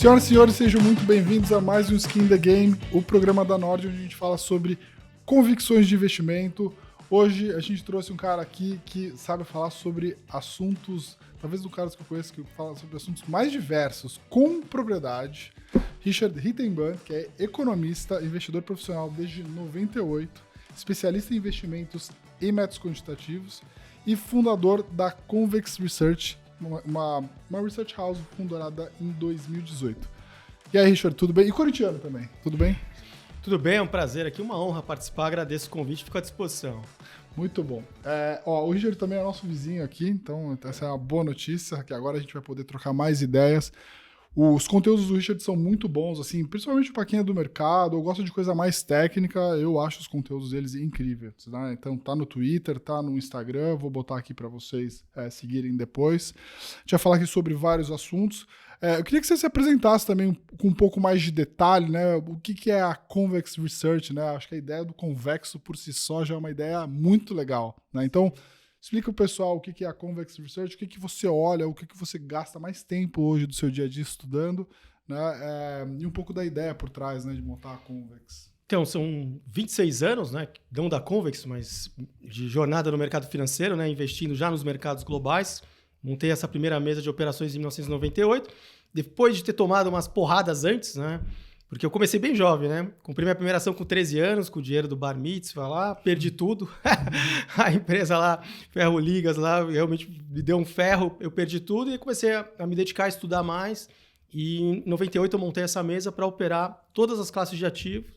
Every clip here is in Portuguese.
Senhoras e senhores, sejam muito bem-vindos a mais um Skin in the Game, o programa da Nord, onde a gente fala sobre convicções de investimento. Hoje a gente trouxe um cara aqui que sabe falar sobre assuntos, talvez do cara que eu conheço, que fala sobre assuntos mais diversos, com propriedade. Richard Rittenband, que é economista, investidor profissional desde 98, especialista em investimentos e métodos quantitativos e fundador da Convex Research, uma research house fundada em 2018. E aí, Richard, tudo bem? E corintiano também, tudo bem? Tudo bem, é um prazer aqui, uma honra participar, agradeço o convite e fico à disposição. Muito bom. O Richard também é nosso vizinho aqui, então essa é uma boa notícia, que agora a gente vai poder trocar mais ideias. Os conteúdos do Richard são muito bons, assim, principalmente para quem é do mercado, ou gosta de coisa mais técnica, eu acho os conteúdos deles incríveis, né? Então tá no Twitter, tá no Instagram, vou botar aqui para vocês seguirem depois. A gente vai falar aqui sobre vários assuntos. Eu queria que você se apresentasse também com um pouco mais de detalhe, né? O que é a Convex Research, né? Acho que a ideia do convexo por si só já é uma ideia muito legal, né? Então, explica pro pessoal o que é a Convex Research, o que você olha, o que você gasta mais tempo hoje do seu dia a dia estudando, né? E um pouco da ideia por trás, né, de montar a Convex. Então, são 26 anos, né, não da Convex, mas de jornada no mercado financeiro, né, investindo já nos mercados globais. Montei essa primeira mesa de operações em 1998, depois de ter tomado umas porradas antes, né? Porque eu comecei bem jovem, né? Comprei minha primeira ação com 13 anos, com o dinheiro do Bar Mitzvah lá, perdi tudo. A empresa lá, Ferro Ligas lá, realmente me deu um ferro, eu perdi tudo e comecei a me dedicar a estudar mais. E em 98 eu montei essa mesa para operar todas as classes de ativos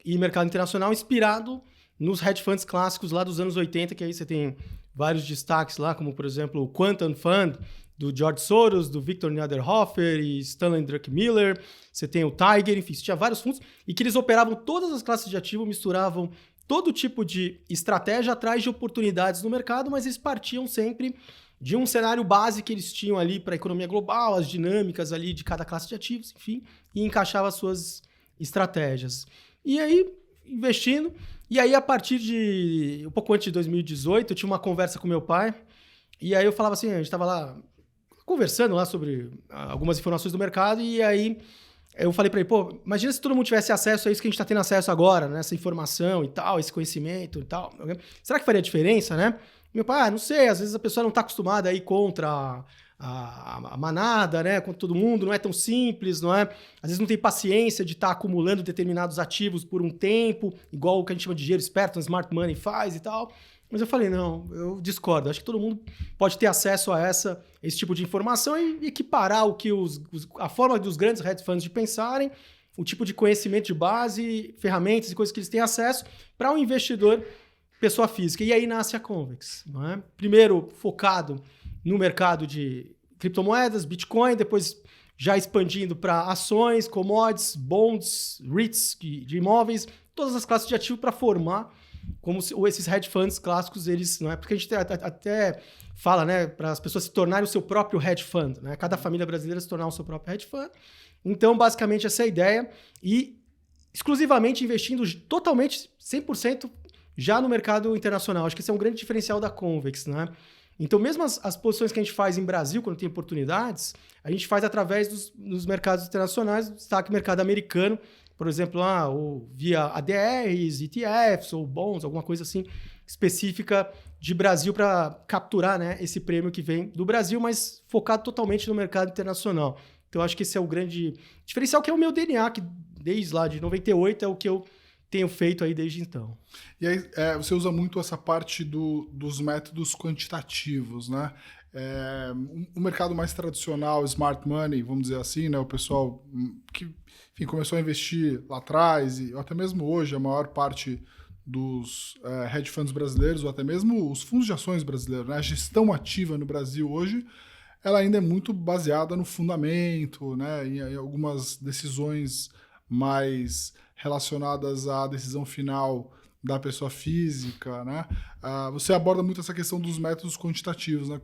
e mercado internacional inspirado nos hedge funds clássicos lá dos anos 80, que aí você tem vários destaques lá, como por exemplo o Quantum Fund, do George Soros, do Victor Niederhofer e Stanley Druckenmiller. Você tem o Tiger, enfim, tinha vários fundos e que eles operavam todas as classes de ativo, misturavam todo tipo de estratégia atrás de oportunidades no mercado, mas eles partiam sempre de um cenário base que eles tinham ali para a economia global, as dinâmicas ali de cada classe de ativos, enfim, e encaixava as suas estratégias. E aí, investindo, e aí a partir de um pouco antes de 2018, eu tinha uma conversa com meu pai, e aí eu falava assim, a gente estava lá conversando lá sobre algumas informações do mercado, e aí eu falei para ele, pô, imagina se todo mundo tivesse acesso a isso que a gente está tendo acesso agora, né? Essa informação e tal, esse conhecimento e tal. Será que faria diferença, né? Meu pai, não sei, às vezes a pessoa não está acostumada a ir contra a manada, né? Contra todo mundo, não é tão simples, não é? Às vezes não tem paciência de estar acumulando determinados ativos por um tempo, igual o que a gente chama de dinheiro esperto, smart money faz e tal. Mas eu falei, não, eu discordo. Acho que todo mundo pode ter acesso a esse tipo de informação e equiparar o que a forma dos grandes hedge funds de pensarem, o tipo de conhecimento de base, ferramentas e coisas que eles têm acesso para um investidor, pessoa física. E aí nasce a Convex. Não é? Primeiro focado no mercado de criptomoedas, Bitcoin, depois já expandindo para ações, commodities, bonds, REITs de imóveis, todas as classes de ativo para formar como esses hedge funds clássicos, eles, não é? Porque a gente até fala, né, para as pessoas se tornarem o seu próprio hedge fund, né? Cada família brasileira se tornar o seu próprio hedge fund. Então, basicamente, essa é a ideia. E exclusivamente investindo totalmente, 100% já no mercado internacional. Acho que esse é um grande diferencial da Convex, né? Então, mesmo as posições que a gente faz em Brasil, quando tem oportunidades, a gente faz através dos mercados internacionais, destaque mercado americano, por exemplo, ou via ADRs, ETFs ou bonds, alguma coisa assim específica de Brasil para capturar, né, esse prêmio que vem do Brasil, mas focado totalmente no mercado internacional. Então, acho que esse é o grande diferencial, que é o meu DNA, que desde lá de 98 é o que eu tenho feito aí desde então. E aí você usa muito essa parte dos métodos quantitativos, né? O mercado mais tradicional, smart money, vamos dizer assim, né? O pessoal que, enfim, começou a investir lá atrás, e até mesmo hoje, a maior parte dos hedge funds brasileiros, ou até mesmo os fundos de ações brasileiros, né? A gestão ativa no Brasil hoje, ela ainda é muito baseada no fundamento, né? Em algumas decisões mais relacionadas à decisão final da pessoa física, né? Você aborda muito essa questão dos métodos quantitativos, né?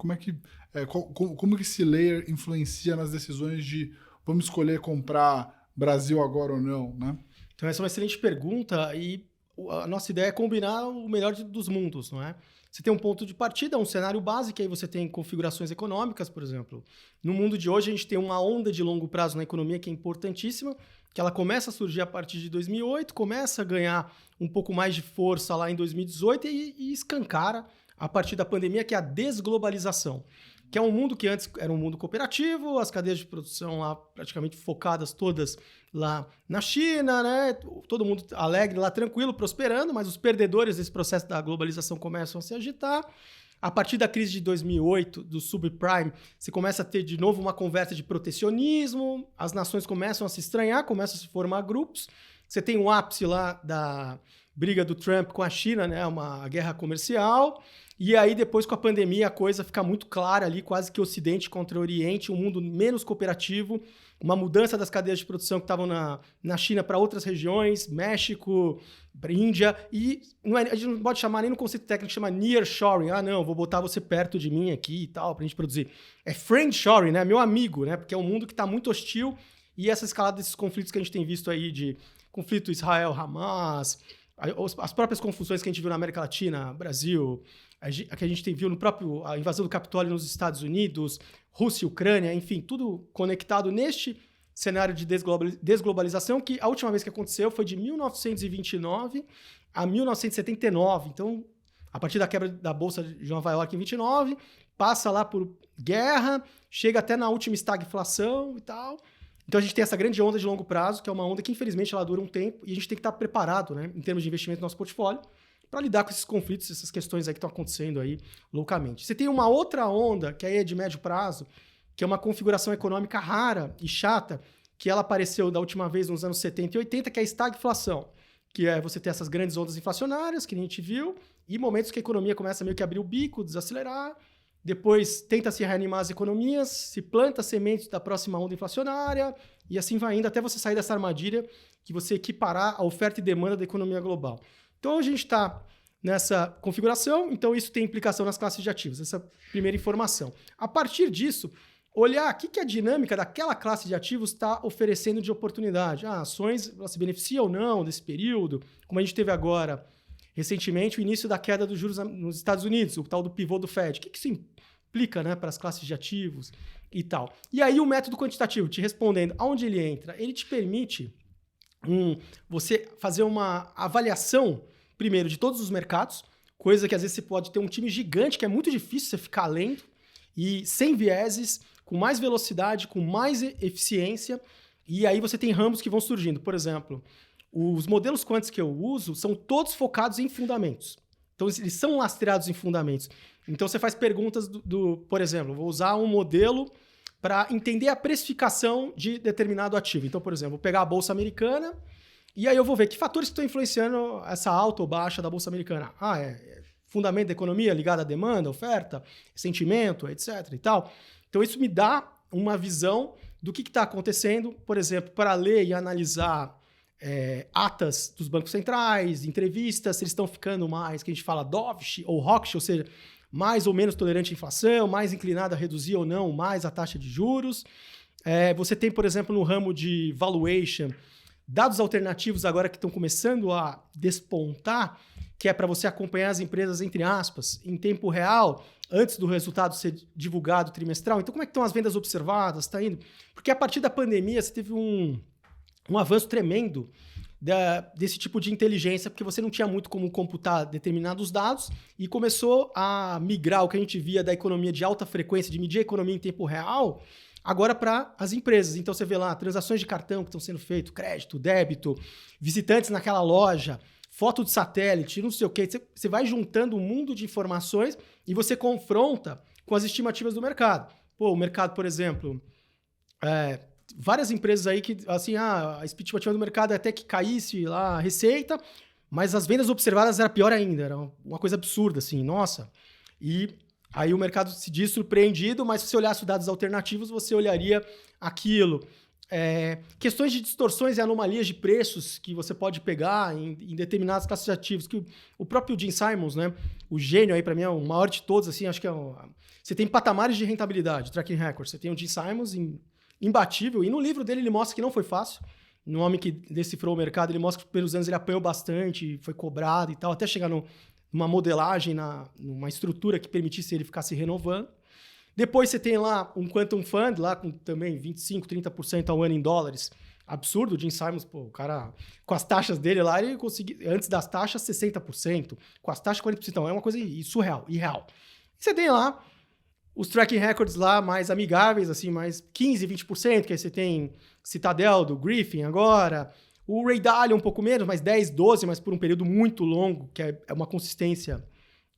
Como que esse layer influencia nas decisões de vamos escolher comprar Brasil agora ou não, né? Então essa é uma excelente pergunta e a nossa ideia é combinar o melhor dos mundos, não é? você tem um ponto de partida, um cenário base, que aí você tem configurações econômicas, por exemplo. No mundo de hoje, a gente tem uma onda de longo prazo na economia que é importantíssima, que ela começa a surgir a partir de 2008, começa a ganhar um pouco mais de força lá em 2018 e escancara a partir da pandemia, que é a desglobalização, que é um mundo que antes era um mundo cooperativo, as cadeias de produção lá praticamente focadas todas lá na China, né? Todo mundo alegre lá, tranquilo, prosperando, mas os perdedores desse processo da globalização começam a se agitar. A partir da crise de 2008, do subprime, você começa a ter de novo uma conversa de protecionismo, as nações começam a se estranhar, começam a se formar grupos. Você tem um ápice lá da briga do Trump com a China, né? Uma guerra comercial. E aí, depois, com a pandemia, a coisa fica muito clara ali, quase que Ocidente contra Oriente, um mundo menos cooperativo, uma mudança das cadeias de produção que estavam na China para outras regiões, México, Índia, e a gente não pode chamar nem no conceito técnico, chama nearshoring. Ah, não, vou botar você perto de mim aqui e tal, para a gente produzir. É friendshoring, né? Meu amigo, né? Porque é um mundo que está muito hostil e essa escalada desses conflitos que a gente tem visto aí de conflito Israel-Hamas, as próprias confusões que a gente viu na América Latina, Brasil, que a gente viu no próprio a invasão do Capitólio nos Estados Unidos, Rússia e Ucrânia, enfim, tudo conectado neste cenário de desglobalização, que a última vez que aconteceu foi de 1929 a 1979. Então, a partir da quebra da Bolsa de Nova York em 29, passa lá por guerra, chega até na última estagflação e tal. Então, a gente tem essa grande onda de longo prazo, que é uma onda que, infelizmente, ela dura um tempo, e a gente tem que estar preparado, né, em termos de investimento no nosso portfólio, para lidar com esses conflitos, essas questões aí que estão acontecendo aí loucamente. Você tem uma outra onda, que aí é de médio prazo, que é uma configuração econômica rara e chata, que ela apareceu da última vez nos anos 70 e 80, que é a estagflação, que é você ter essas grandes ondas inflacionárias, que a gente viu, e momentos que a economia começa meio que a abrir o bico, desacelerar, depois tenta-se reanimar as economias, se planta sementes da próxima onda inflacionária, e assim vai indo até você sair dessa armadilha que você equiparar a oferta e demanda da economia global. Então, a gente está nessa configuração, então isso tem implicação nas classes de ativos, essa primeira informação. A partir disso, olhar o que a dinâmica daquela classe de ativos está oferecendo de oportunidade. Ações, ela se beneficia ou não desse período, como a gente teve agora, recentemente, o início da queda dos juros nos Estados Unidos, o tal do pivô do Fed. O que isso implica, né, para as classes de ativos e tal? E aí o método quantitativo, te respondendo, aonde ele entra? Ele te permite você fazer uma avaliação, primeiro, de todos os mercados, coisa que às vezes você pode ter um time gigante, que é muito difícil você ficar lendo, e sem vieses, com mais velocidade, com mais eficiência, e aí você tem ramos que vão surgindo. Por exemplo, os modelos quânticos que eu uso são todos focados em fundamentos. Então, eles são lastreados em fundamentos. Então, você faz perguntas por exemplo, vou usar um modelo para entender a precificação de determinado ativo. Então, por exemplo, vou pegar a Bolsa Americana e aí eu vou ver que fatores estão influenciando essa alta ou baixa da Bolsa Americana. É fundamento da economia ligado à demanda, oferta, sentimento, etc. e tal. Então, isso me dá uma visão do que está acontecendo, por exemplo, para ler e analisar atas dos bancos centrais, entrevistas, se eles estão ficando mais, que a gente fala dovish ou hawkish, ou seja, mais ou menos tolerante à inflação, mais inclinado a reduzir ou não mais a taxa de juros. Você tem, por exemplo, no ramo de valuation, dados alternativos agora que estão começando a despontar, que é para você acompanhar as empresas, entre aspas, em tempo real, antes do resultado ser divulgado trimestral. Então, como é que estão as vendas observadas? Está indo? Porque a partir da pandemia, você teve um avanço tremendo desse tipo de inteligência, porque você não tinha muito como computar determinados dados e começou a migrar o que a gente via da economia de alta frequência, de medir a economia em tempo real, agora para as empresas. Então você vê lá transações de cartão que estão sendo feitas, crédito, débito, visitantes naquela loja, foto de satélite, não sei o quê. Você vai juntando um mundo de informações e você confronta com as estimativas do mercado. O mercado, por exemplo, várias empresas aí que, assim, a estimativa do mercado é até que caísse lá a receita, mas as vendas observadas era pior ainda, era uma coisa absurda, assim, nossa. E aí o mercado se diz surpreendido, mas se você olhasse os dados alternativos, você olharia aquilo. Questões de distorções e anomalias de preços que você pode pegar em determinadas classes de ativos, que o próprio Jim Simons, né, o gênio aí para mim é o maior de todos, assim, acho que você tem patamares de rentabilidade, tracking record, você tem o Jim Simons imbatível, e no livro dele ele mostra que não foi fácil. No homem que decifrou o mercado, ele mostra que pelos anos ele apanhou bastante, foi cobrado e tal, até chegar numa modelagem, numa estrutura que permitisse ele ficar se renovando. Depois você tem lá um Quantum Fund, lá com também 25%, 30% ao ano em dólares. Absurdo, o Jim Simons, pô, o cara, com as taxas dele lá, ele conseguiu, antes das taxas, 60%, com as taxas, 40%. Então, é uma coisa surreal, irreal. E você tem lá os tracking records lá mais amigáveis, assim, mais 15%, 20%, que aí você tem Citadel do Griffin agora, o Ray Dalio um pouco menos, mais 10%, 12%, mas por um período muito longo, que é uma consistência,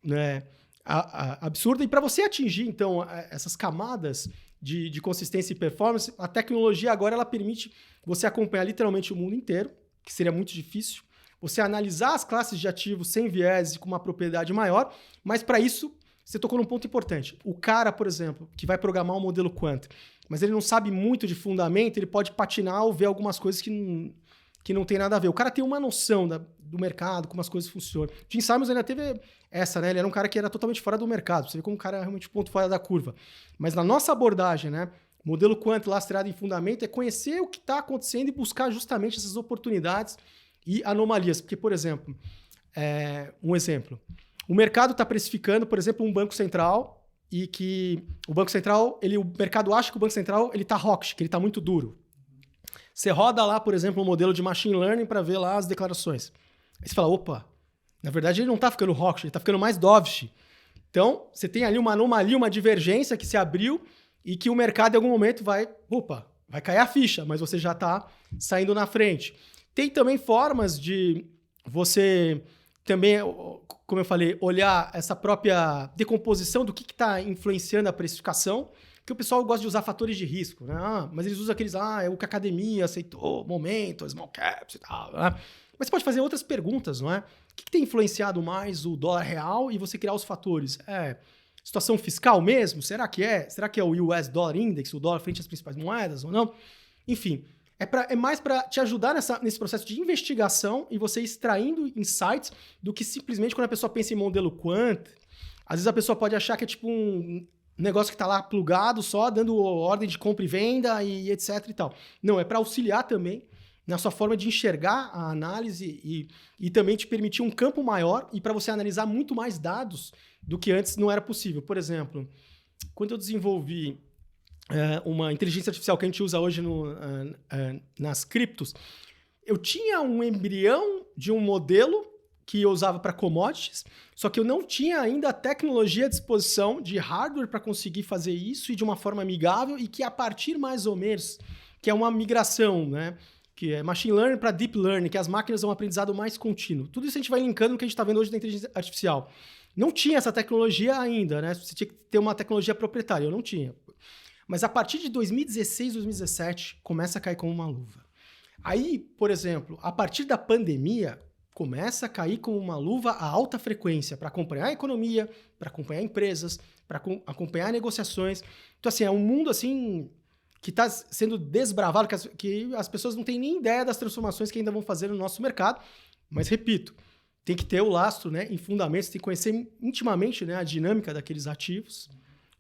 né, absurda. E para você atingir, então, essas camadas de consistência e performance, a tecnologia agora ela permite você acompanhar literalmente o mundo inteiro, que seria muito difícil, você analisar as classes de ativos sem viés e com uma propriedade maior, mas para isso você tocou num ponto importante. O cara, por exemplo, que vai programar um modelo quant, mas ele não sabe muito de fundamento, ele pode patinar ou ver algumas coisas que não tem nada a ver. O cara tem uma noção do mercado, como as coisas funcionam. Jim Simons ainda teve essa, né? Ele era um cara que era totalmente fora do mercado. Você vê como o cara é realmente ponto fora da curva. Mas na nossa abordagem, né? Modelo quant lastreado em fundamento é conhecer o que está acontecendo e buscar justamente essas oportunidades e anomalias. Porque, por exemplo, um exemplo. O mercado está precificando, por exemplo, um banco central e que o Banco Central, o mercado acha que o Banco Central está hawkish, que ele está muito duro. Você roda lá, por exemplo, um modelo de machine learning para ver lá as declarações. Aí você fala, opa, na verdade ele não está ficando hawkish, ele está ficando mais dovish. Então, você tem ali uma anomalia, uma divergência que se abriu e que o mercado em algum momento vai cair a ficha, mas você já está saindo na frente. Tem também formas de você também, como eu falei, olhar essa própria decomposição do que está influenciando a precificação, que o pessoal gosta de usar fatores de risco, né? Mas eles usam aqueles, é o que a academia aceitou, momento, small caps e tal, né? Mas você pode fazer outras perguntas, não é? O que tem influenciado mais o dólar real e você criar os fatores? Situação fiscal mesmo? Será que é? Será que é o US Dollar Index, o dólar frente às principais moedas ou não? Enfim, é mais para te ajudar nesse processo de investigação e você extraindo insights do que simplesmente quando a pessoa pensa em modelo quant, às vezes a pessoa pode achar que é tipo um negócio que está lá plugado só, dando ordem de compra e venda e etc e tal. Não, é para auxiliar também na sua forma de enxergar a análise e também te permitir um campo maior e para você analisar muito mais dados do que antes não era possível. Por exemplo, quando eu desenvolvi uma inteligência artificial que a gente usa hoje nas criptos, eu tinha um embrião de um modelo que eu usava para commodities, só que eu não tinha ainda a tecnologia à disposição de hardware para conseguir fazer isso e de uma forma amigável e que a partir mais ou menos, que é uma migração, né? Que é machine learning para deep learning, que as máquinas são um aprendizado mais contínuo. Tudo isso a gente vai linkando no que a gente está vendo hoje da inteligência artificial. Não tinha essa tecnologia ainda, né? Você tinha que ter uma tecnologia proprietária, eu não tinha. Mas a partir de 2016, 2017, começa a cair como uma luva. Aí, por exemplo, a partir da pandemia, começa a cair como uma luva a alta frequência para acompanhar a economia, para acompanhar empresas, para acompanhar negociações. Então, assim, é um mundo assim que está sendo desbravado, que as pessoas não têm nem ideia das transformações que ainda vão fazer no nosso mercado. Mas, repito, tem que ter o lastro, né, em fundamentos, tem que conhecer intimamente, né, a dinâmica daqueles ativos.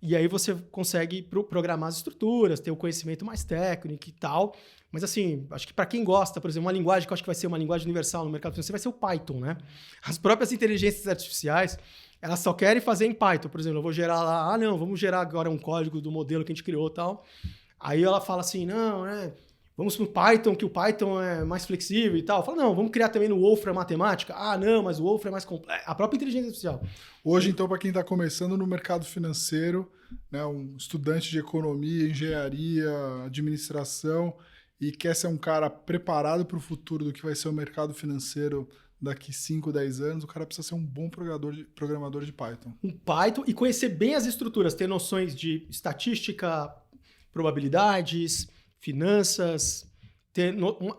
E aí você consegue programar as estruturas, ter o conhecimento mais técnico e tal. Mas assim, acho que para quem gosta, por exemplo, uma linguagem que eu acho que vai ser uma linguagem universal no mercado financeiro vai ser o Python, né? As próprias inteligências artificiais, elas só querem fazer em Python. Por exemplo, eu vou gerar lá, vamos gerar agora um código do modelo que a gente criou e tal. Aí ela fala assim, não, né? Vamos para o Python, que o Python é mais flexível e tal. Eu falo, não, vamos criar também no Wolfram matemática. Não, mas o Wolfram é mais complexo. A própria inteligência artificial. Hoje, então, para quem está começando no mercado financeiro, né, um estudante de economia, engenharia, administração e quer ser um cara preparado para o futuro do que vai ser o mercado financeiro daqui 5, 10 anos, o cara precisa ser um bom programador de Python. Um Python e conhecer bem as estruturas, ter noções de estatística, probabilidades, finanças,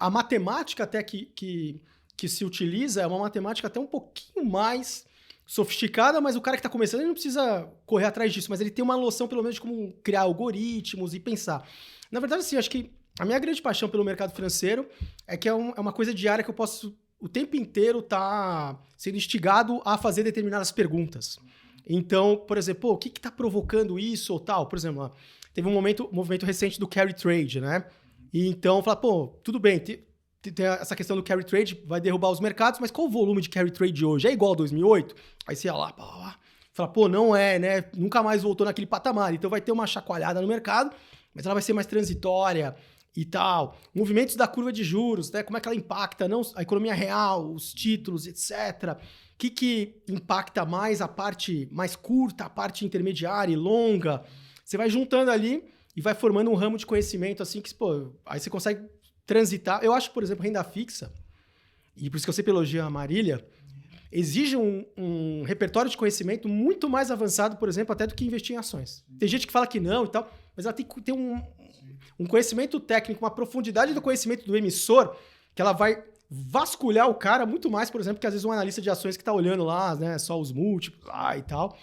a matemática até que se utiliza é uma matemática até um pouquinho mais sofisticada, mas o cara que está começando ele não precisa correr atrás disso, mas ele tem uma noção pelo menos de como criar algoritmos e pensar. Na verdade, sim, acho que a minha grande paixão pelo mercado financeiro é que é uma coisa diária que eu posso o tempo inteiro estar sendo instigado a fazer determinadas perguntas. Então, por exemplo, o que está provocando isso ou tal? Por exemplo, teve um movimento recente do carry trade, né? E então, falar, tudo bem, tem essa questão do carry trade, vai derrubar os mercados, mas qual o volume de carry trade hoje? É igual a 2008? Aí você ia lá, fala, pô, não é, né? Nunca mais voltou naquele patamar. Então vai ter uma chacoalhada no mercado, mas ela vai ser mais transitória e tal. Movimentos da curva de juros, né? Como é que ela impacta não a economia real, os títulos, etc. O que impacta mais a parte mais curta, a parte intermediária e longa? Você vai juntando ali e vai formando um ramo de conhecimento assim que, pô, aí você consegue transitar. Eu acho, por exemplo, renda fixa, e por isso que eu sempre elogio a Marília, exige um repertório de conhecimento muito mais avançado, por exemplo, até do que investir em ações. Tem gente que fala que não e tal, mas ela tem que ter um conhecimento técnico, uma profundidade do conhecimento do emissor, que ela vai vasculhar o cara muito mais, por exemplo, que às vezes um analista de ações que está olhando lá, né, só os múltiplos e tal.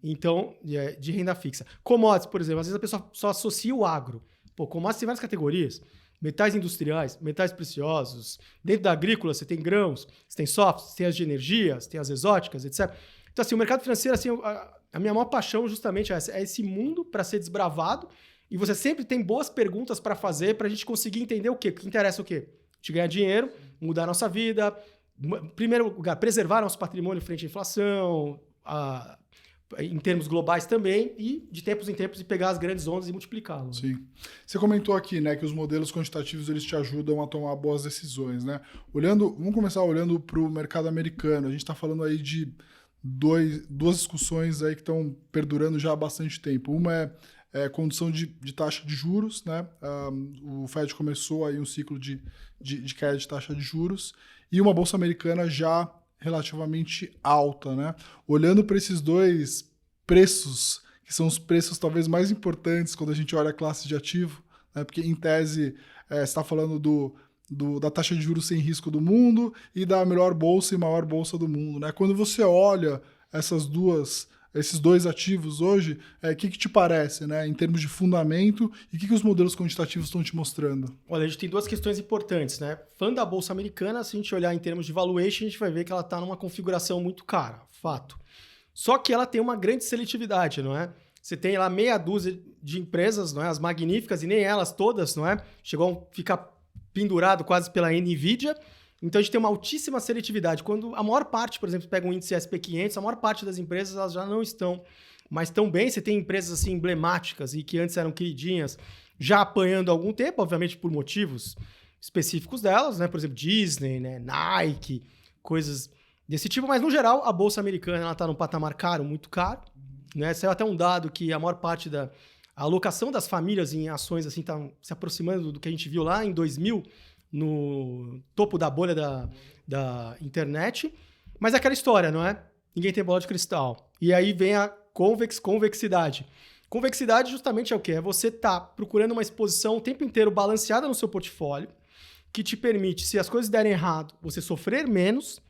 Então, de renda fixa. Commodities, por exemplo, às vezes a pessoa só associa o agro. Pô, commodities tem várias categorias. Metais industriais, metais preciosos. Dentro da agrícola você tem grãos, você tem softs, você tem as de energia, você tem as exóticas, etc. Então, assim, o mercado financeiro, assim, a minha maior paixão justamente é essa. É esse mundo para ser desbravado e você sempre tem boas perguntas para fazer para a gente conseguir entender o quê? O que interessa o quê? Te ganhar dinheiro, mudar a nossa vida, em primeiro lugar, preservar nosso patrimônio frente à inflação, em termos globais também, e de tempos em tempos pegar as grandes ondas e multiplicá-las. Sim. Você comentou aqui, né, que os modelos quantitativos eles te ajudam a tomar boas decisões, né? Vamos começar olhando para o mercado americano. A gente está falando aí de duas discussões aí que estão perdurando já há bastante tempo. Uma é condução de taxa de juros, né? O Fed começou aí um ciclo de queda de taxa de juros e uma bolsa americana já relativamente alta, né? Olhando para esses dois preços, que são os preços talvez mais importantes quando a gente olha a classe de ativo, né? Porque em tese você está falando da taxa de juros sem risco do mundo e da melhor bolsa e maior bolsa do mundo, né? Quando você olha esses dois ativos hoje, o que te parece, né, em termos de fundamento e o que os modelos quantitativos estão te mostrando? Olha, a gente tem duas questões importantes, né? Falando da Bolsa Americana, se a gente olhar em termos de valuation, a gente vai ver que ela está numa configuração muito cara, fato. Só que ela tem uma grande seletividade, não é? Você tem lá meia dúzia de empresas, não é? As magníficas, e nem elas todas, não é? Chegou a ficar pendurado quase pela NVIDIA. Então, a gente tem uma altíssima seletividade. Quando a maior parte, por exemplo, pega um índice SP500, a maior parte das empresas elas já não estão mais tão bem. Você tem empresas assim emblemáticas e que antes eram queridinhas, já apanhando há algum tempo, obviamente por motivos específicos delas, né? Por exemplo, Disney, né? Nike, coisas desse tipo. Mas, no geral, a Bolsa Americana está num patamar caro, muito caro. Né? Saiu até um dado que a maior parte da alocação das famílias em ações assim está se aproximando do que a gente viu lá em 2000, no topo da bolha da internet, mas é aquela história, não é? Ninguém tem bola de cristal. E aí vem a convexidade. Convexidade justamente é o quê? É você estar procurando uma exposição o tempo inteiro balanceada no seu portfólio, que te permite, se as coisas derem errado, você sofrer menos,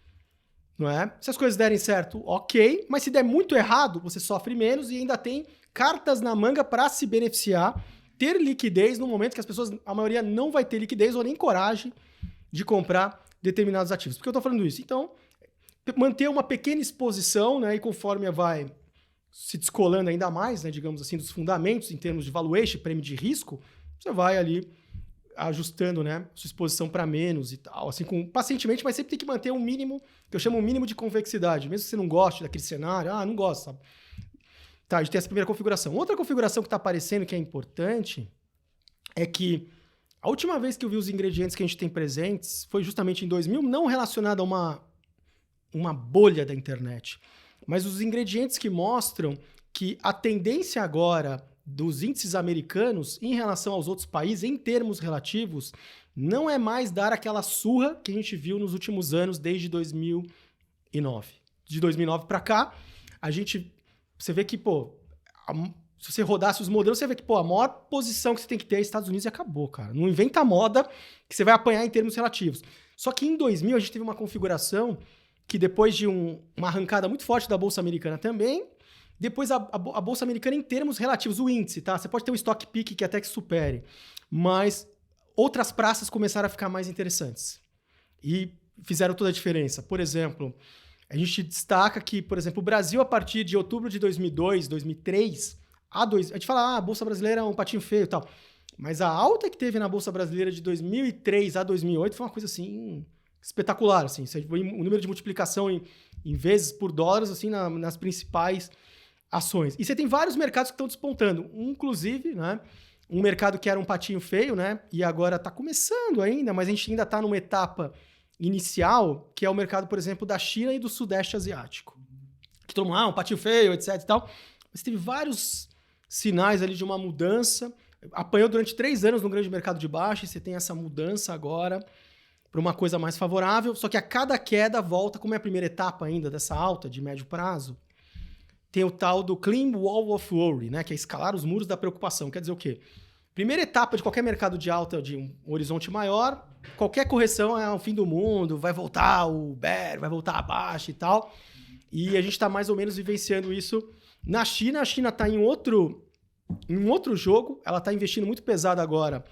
não é? Se as coisas derem certo, ok, mas se der muito errado, você sofre menos e ainda tem cartas na manga para se beneficiar, ter liquidez no momento que as pessoas, a maioria não vai ter liquidez ou nem coragem de comprar determinados ativos. Por que eu estou falando isso? Então, manter uma pequena exposição, né, e conforme vai se descolando ainda mais, né, digamos assim, dos fundamentos em termos de valuation, prêmio de risco, você vai ali ajustando, né, sua exposição para menos e tal, assim, pacientemente, mas sempre tem que manter um mínimo, que eu chamo um mínimo de convexidade, mesmo que você não goste daquele cenário, não gosto, sabe? Tá, a gente tem essa primeira configuração. Outra configuração que está aparecendo, que é importante, é que a última vez que eu vi os ingredientes que a gente tem presentes foi justamente em 2000, não relacionado a uma bolha da internet, mas os ingredientes que mostram que a tendência agora dos índices americanos em relação aos outros países, em termos relativos, não é mais dar aquela surra que a gente viu nos últimos anos, desde 2009. De 2009 para cá, você vê que, se você rodasse os modelos, você vê que, a maior posição que você tem que ter é Estados Unidos e acabou, cara. Não inventa moda que você vai apanhar em termos relativos. Só que em 2000 a gente teve uma configuração que depois de uma arrancada muito forte da Bolsa Americana também, depois a Bolsa Americana em termos relativos, o índice, tá? Você pode ter um stock pick que até que supere, mas outras praças começaram a ficar mais interessantes e fizeram toda a diferença. Por exemplo, a gente destaca que, por exemplo, o Brasil, a partir de outubro de 2002, 2003, a gente fala, a Bolsa Brasileira é um patinho feio e tal. Mas a alta que teve na Bolsa Brasileira de 2003 a 2008 foi uma coisa assim espetacular. Assim. O número de multiplicação em vezes por dólares assim, nas principais ações. E você tem vários mercados que estão despontando. Inclusive, né, um mercado que era um patinho feio, né, e agora está começando ainda, mas a gente ainda está numa etapa inicial, que é o mercado, por exemplo, da China e do Sudeste Asiático. Que todo mundo, um patinho feio, etc e tal. Mas teve vários sinais ali de uma mudança. Apanhou durante 3 anos no grande mercado de baixa e você tem essa mudança agora para uma coisa mais favorável. Só que a cada queda volta, como é a primeira etapa ainda dessa alta de médio prazo, tem o tal do Climb Wall of Worry, né? Que é escalar os muros da preocupação. Quer dizer o quê? Primeira etapa de qualquer mercado de alta de um horizonte maior, qualquer correção é o fim do mundo, vai voltar o bear, vai voltar a baixa e tal. E a gente está mais ou menos vivenciando isso na China. A China está em outro jogo, ela está investindo muito pesado agora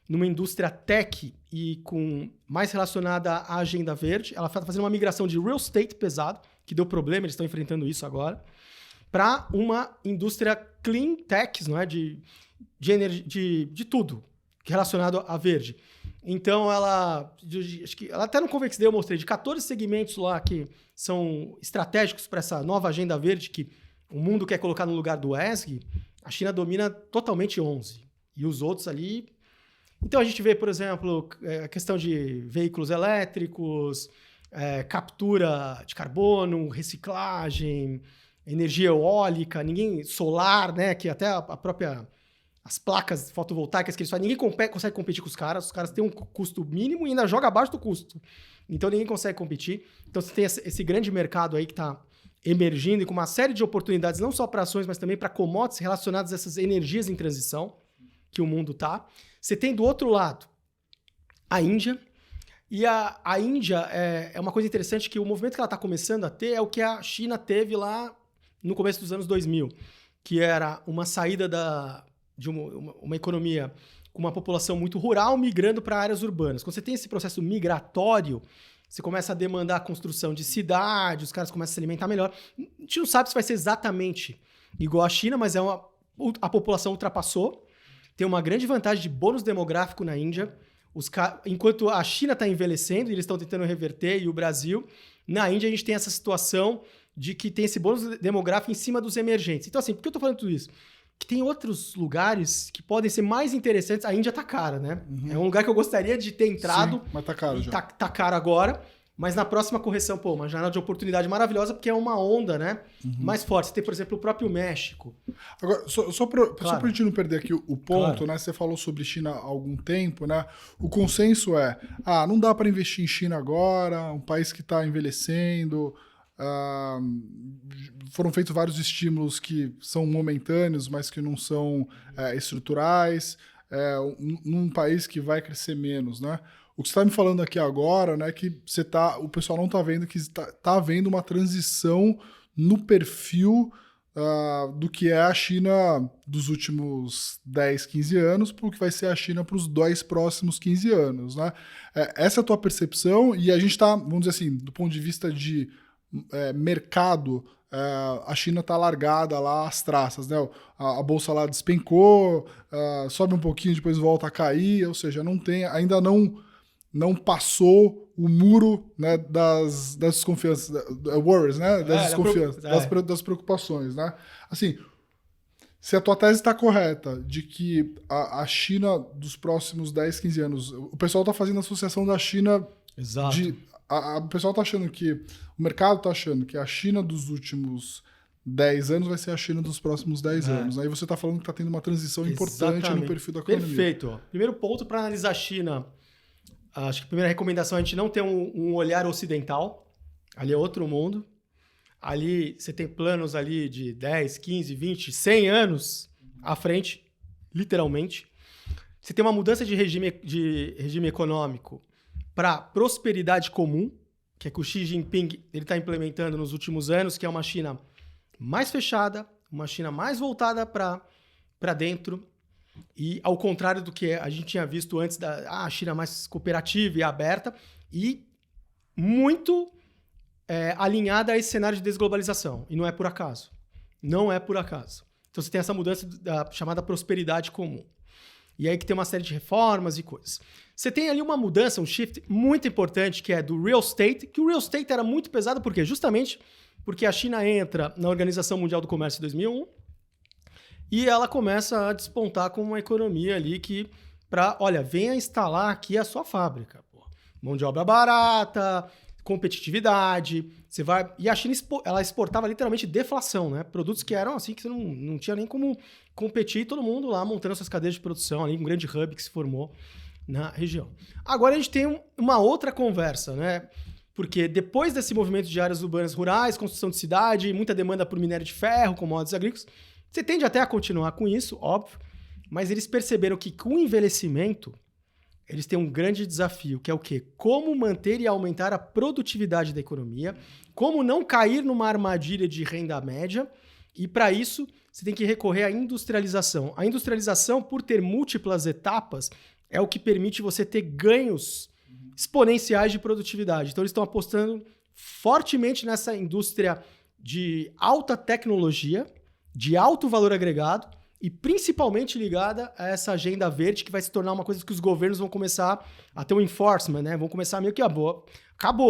numa indústria tech e mais relacionada à agenda verde. Ela está fazendo uma migração de real estate pesado, que deu problema, eles estão enfrentando isso agora, para uma indústria clean tech, não é? De tudo relacionado a verde. Então, acho que ela até no Convex Day eu mostrei, de 14 segmentos lá que são estratégicos para essa nova agenda verde que o mundo quer colocar no lugar do ESG, a China domina totalmente 11. E os outros ali... Então, a gente vê, por exemplo, a questão de veículos elétricos, captura de carbono, reciclagem, energia eólica, solar, né? Que até a própria... As placas fotovoltaicas que eles fazem, ninguém consegue competir com os caras têm um custo mínimo e ainda joga abaixo do custo. Então ninguém consegue competir. Então você tem esse grande mercado aí que está emergindo e com uma série de oportunidades, não só para ações, mas também para commodities relacionadas a essas energias em transição que o mundo está. Você tem do outro lado a Índia. E a Índia é uma coisa interessante que o movimento que ela está começando a ter é o que a China teve lá no começo dos anos 2000, que era uma saída de uma economia com uma população muito rural migrando para áreas urbanas. Quando você tem esse processo migratório, você começa a demandar a construção de cidades, os caras começam a se alimentar melhor. A gente não sabe se vai ser exatamente igual à China, mas a população ultrapassou. Tem uma grande vantagem de bônus demográfico na Índia. Enquanto a China está envelhecendo, e eles estão tentando reverter, e o Brasil, na Índia a gente tem essa situação de que tem esse bônus demográfico em cima dos emergentes. Então, assim, por que eu estou falando tudo isso? Que tem outros lugares que podem ser mais interessantes. A Índia tá cara, né? Uhum. É um lugar que eu gostaria de ter entrado. Sim, mas tá caro já. Tá caro agora. Mas na próxima correção, uma janela de oportunidade maravilhosa, porque é uma onda, né? Uhum. Mais forte. Você tem, por exemplo, o próprio México. Agora, só pra gente não perder aqui o ponto, né? Você falou sobre China há algum tempo, né? O consenso não dá para investir em China agora, um país que está envelhecendo. Foram feitos vários estímulos que são momentâneos, mas que não são estruturais, num país que vai crescer menos, né? O que você está me falando aqui agora, né, que o pessoal não está vendo que está havendo uma transição no perfil do que é a China dos últimos 10, 15 anos para o que vai ser a China para os 2 próximos 15 anos, né? Essa é a tua percepção, e a gente está, vamos dizer assim, do ponto de vista de mercado, a China está largada lá às traças, né? A bolsa lá despencou, sobe um pouquinho, depois volta a cair, ou seja, ainda não passou o muro, né, das desconfianças, worries, né? Das desconfianças, das preocupações, né? Assim, se a tua tese está correta de que a China dos próximos 10, 15 anos, o pessoal está fazendo associação da China. Exato. O pessoal está achando que... O mercado está achando que a China dos últimos 10 anos vai ser a China dos próximos 10 anos. Aí você está falando que está tendo uma transição importante no perfil da economia. Perfeito. Primeiro ponto para analisar a China. Acho que a primeira recomendação é a gente não ter um olhar ocidental. Ali é outro mundo. Ali você tem planos ali de 10, 15, 20, 100 anos à frente, literalmente. Você tem uma mudança de regime econômico para prosperidade comum, que é que o Xi Jinping está implementando nos últimos anos, que é uma China mais fechada, uma China mais voltada para dentro, e ao contrário do que a gente tinha visto antes da China mais cooperativa e aberta, e muito alinhada a esse cenário de desglobalização. E não é por acaso. Não é por acaso. Então você tem essa mudança da chamada prosperidade comum. e aí que tem uma série de reformas e coisas. Você tem ali uma mudança, um shift muito importante, que é do real estate, que o real estate era muito pesado, por quê? Justamente porque a China entra na Organização Mundial do Comércio em 2001 e ela começa a despontar como uma economia ali que, venha instalar aqui a sua fábrica. Pô. Mão de obra barata, competitividade, E a China ela exportava literalmente deflação, né? Produtos que eram assim, que você não tinha nem como competir, todo mundo lá montando suas cadeias de produção, ali, um grande hub que se formou na região. Agora a gente tem uma outra conversa, né? Porque depois desse movimento de áreas urbanas rurais, construção de cidade, muita demanda por minério de ferro, commodities agrícolas, você tende até a continuar com isso, óbvio, mas eles perceberam que com o envelhecimento, eles têm um grande desafio, que é o quê? Como manter e aumentar a produtividade da economia, como não cair numa armadilha de renda média, e para isso você tem que recorrer à industrialização. A industrialização, por ter múltiplas etapas, é o que permite você ter ganhos exponenciais de produtividade. Então, eles estão apostando fortemente nessa indústria de alta tecnologia, de alto valor agregado e principalmente ligada a essa agenda verde que vai se tornar uma coisa que os governos vão começar a ter um enforcement, né? Vão começar meio que acabou.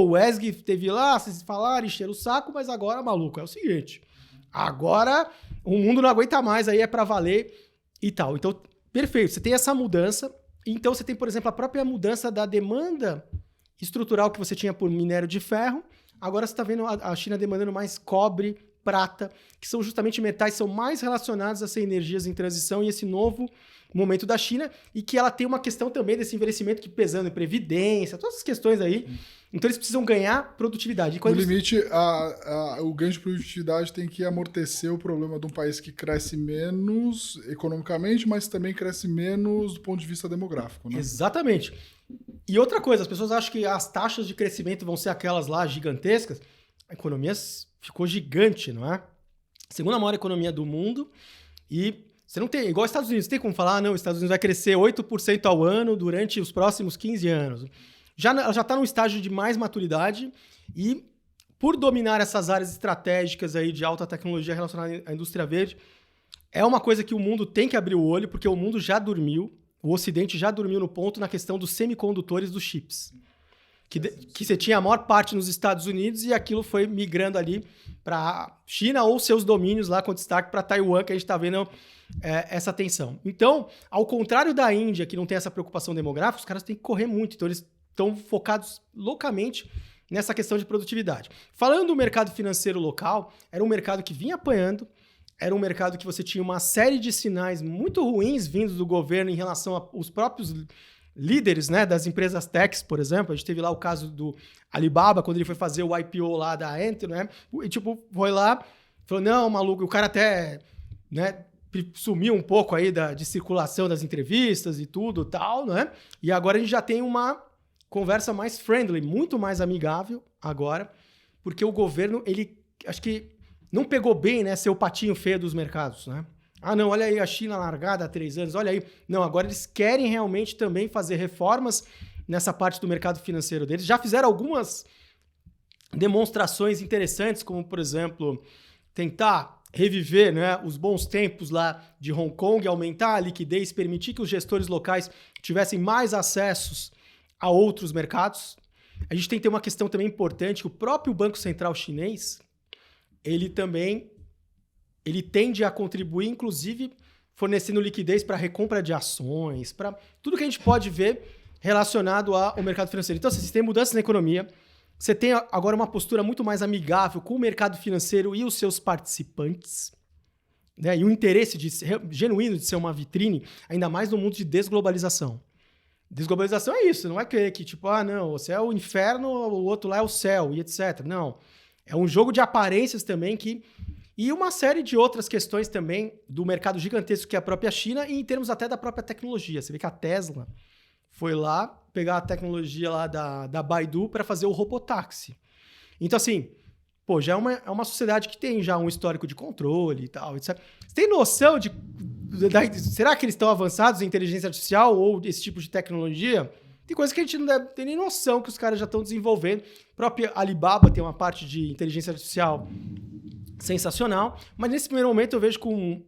O ESG teve lá, vocês falaram, encheram o saco, mas agora, maluco, é o seguinte. Agora o mundo não aguenta mais, aí é para valer e tal. Então, perfeito. Você tem essa mudança. Então, você tem, por exemplo, a própria mudança da demanda estrutural que você tinha por minério de ferro. Agora você está vendo a China demandando mais cobre, prata, que são justamente metais que são mais relacionados a ser energias em transição e esse novo momento da China, e que ela tem uma questão também desse envelhecimento que pesando em previdência, todas essas questões aí. Então, eles precisam ganhar produtividade. No limite, o ganho de produtividade tem que amortecer o problema de um país que cresce menos economicamente, mas também cresce menos do ponto de vista demográfico, né? Exatamente. E outra coisa, as pessoas acham que as taxas de crescimento vão ser aquelas lá gigantescas. A economia ficou gigante, não é? Segunda maior economia do mundo e você não tem, igual os Estados Unidos, tem como falar, não, os Estados Unidos vai crescer 8% ao ano durante os próximos 15 anos. Ela já está num estágio de mais maturidade e por dominar essas áreas estratégicas aí de alta tecnologia relacionada à indústria verde, é uma coisa que o mundo tem que abrir o olho, porque o mundo já dormiu, o Ocidente já dormiu no ponto na questão dos semicondutores dos chips. Que você tinha a maior parte nos Estados Unidos e aquilo foi migrando ali para a China ou seus domínios lá com destaque para Taiwan, que a gente está vendo essa tensão. Então, ao contrário da Índia, que não tem essa preocupação demográfica, os caras têm que correr muito. Então, eles estão focados loucamente nessa questão de produtividade. Falando do mercado financeiro local, era um mercado que vinha apanhando, era um mercado que você tinha uma série de sinais muito ruins vindos do governo em relação aos próprios líderes, né, das empresas techs, por exemplo. A gente teve lá o caso do Alibaba, quando ele foi fazer o IPO lá da Ant, né? E tipo, foi lá, falou, não, maluco, o cara até, né, sumiu um pouco aí de circulação das entrevistas e tudo tal, né? E agora a gente já tem uma conversa mais friendly, muito mais amigável agora, porque o governo, ele, acho que não pegou bem, né, ser o patinho feio dos mercados, né? Ah, não, olha aí a China largada há 3 anos, olha aí. Não, agora eles querem realmente também fazer reformas nessa parte do mercado financeiro deles. Já fizeram algumas demonstrações interessantes, como, por exemplo, tentar reviver, né, os bons tempos lá de Hong Kong, aumentar a liquidez, permitir que os gestores locais tivessem mais acessos a outros mercados. A gente tem que ter uma questão também importante, que o próprio Banco Central chinês, ele tende a contribuir, inclusive, fornecendo liquidez para recompra de ações, para tudo que a gente pode ver relacionado ao mercado financeiro. Então, você tem mudanças na economia, você tem agora uma postura muito mais amigável com o mercado financeiro e os seus participantes, né? E um interesse genuíno de ser uma vitrine, ainda mais no mundo de desglobalização. Desglobalização é isso, não é que tipo, não, você é o inferno, o outro lá é o céu, e etc. Não, é um jogo de aparências também E uma série de outras questões também do mercado gigantesco que é a própria China e em termos até da própria tecnologia. Você vê que a Tesla foi lá pegar a tecnologia lá da Baidu para fazer o robotáxi. Então, assim, pô, já é uma sociedade que tem já um histórico de controle e tal, etc. Você tem noção será que eles estão avançados em inteligência artificial ou esse tipo de tecnologia? Tem coisa que a gente não deve ter nem noção que os caras já estão desenvolvendo. A própria Alibaba tem uma parte de inteligência artificial sensacional, mas nesse primeiro momento eu vejo com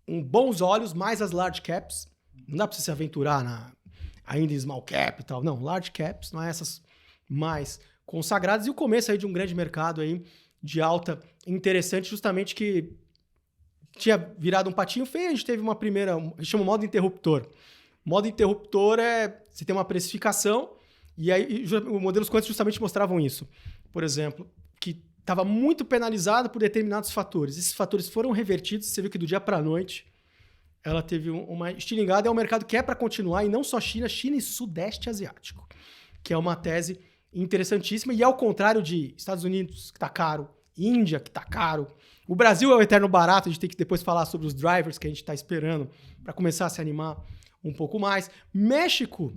bons olhos mais as large caps, Não dá para você se aventurar ainda em small cap e tal. Não, large caps, não é essas mais consagradas. E o começo aí de um grande mercado aí de alta interessante, justamente que tinha virado um patinho feio. A gente teve uma primeira, a gente chama modo interruptor. Modo interruptor você tem uma precificação e aí os modelos quânticos justamente mostravam isso. Por exemplo, que estava muito penalizado por determinados fatores. Esses fatores foram revertidos, você viu que do dia para a noite ela teve uma estilingada. É um mercado que é para continuar, e não só China e Sudeste Asiático, que é uma tese interessantíssima. E ao contrário de Estados Unidos, que está caro, Índia, que está caro, o Brasil é o eterno barato, a gente tem que depois falar sobre os drivers que a gente está esperando para começar a se animar um pouco mais. México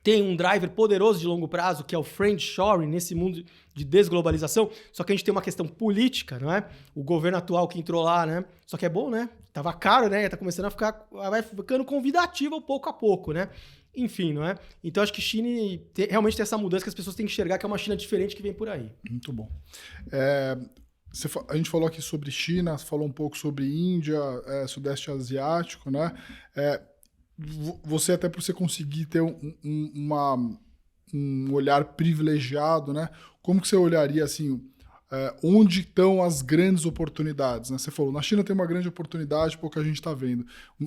tem um driver poderoso de longo prazo, que é o friendshoring, nesse mundo de desglobalização. Só que a gente tem uma questão política, não é? O governo atual que entrou lá, né? Só que é bom, né? Tava caro, né? Tá começando a ficar... Vai ficando convidativo pouco a pouco, né? Enfim, não é? Então, acho que China realmente tem essa mudança que as pessoas têm que enxergar, que é uma China diferente que vem por aí. Muito bom. A gente falou aqui sobre China, falou um pouco sobre Índia, Sudeste Asiático, né? Você, até por você conseguir ter um olhar privilegiado, né? Como que você olharia assim, onde estão as grandes oportunidades, né? Você falou, na China tem uma grande oportunidade, pouco a gente está vendo.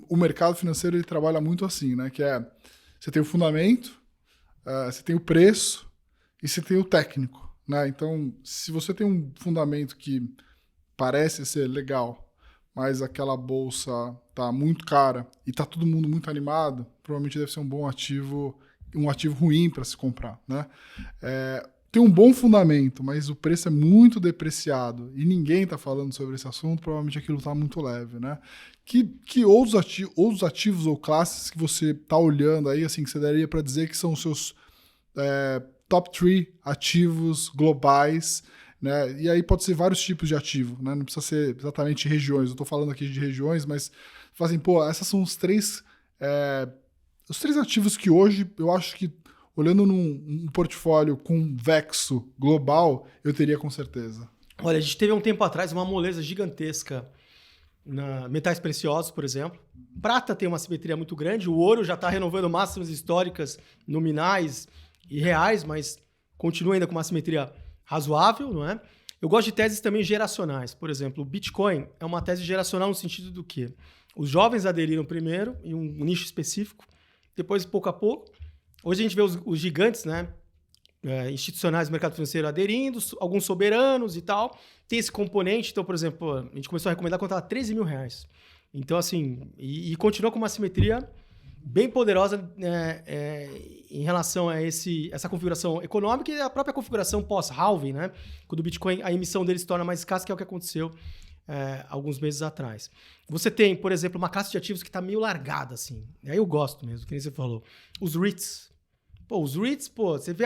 O mercado financeiro ele trabalha muito assim, né? Que você tem o fundamento, você tem o preço e você tem o técnico, né? Então, se você tem um fundamento que parece ser legal, mas aquela bolsa tá muito cara e tá todo mundo muito animado, provavelmente deve ser um bom ativo, um ativo ruim para se comprar, né? Tem um bom fundamento, mas o preço é muito depreciado e ninguém está falando sobre esse assunto, provavelmente aquilo está muito leve, né? Que outros ativos ou classes que você está olhando aí, assim, que você daria para dizer que são os seus top 3 ativos globais, né? E aí pode ser vários tipos de ativo, né? Não precisa ser exatamente regiões. Eu estou falando aqui de regiões, mas fazem, essas são os três ativos que hoje eu acho que, olhando num portfólio com Vexo global, eu teria com certeza. Olha, a gente teve um tempo atrás uma moleza gigantesca na metais preciosos, por exemplo. Prata tem uma simetria muito grande, o ouro já está renovando máximas históricas nominais e reais, mas continua ainda com uma simetria razoável, não é? Eu gosto de teses também geracionais. Por exemplo, o Bitcoin é uma tese geracional no sentido do quê? Os jovens aderiram primeiro em um nicho específico, depois, pouco a pouco. Hoje a gente vê os gigantes, né, institucionais do mercado financeiro aderindo, alguns soberanos e tal. Tem esse componente. Então, por exemplo, a gente começou a recomendar quando estava R$13.000. Então, assim, e continua com uma simetria bem poderosa em relação a essa configuração econômica e a própria configuração pós-halving, né? Quando o Bitcoin, a emissão dele se torna mais escassa, que é o que aconteceu alguns meses atrás. Você tem, por exemplo, uma classe de ativos que está meio largada, assim. Aí eu gosto mesmo, que nem você falou. Os REITs. Os REITs, você vê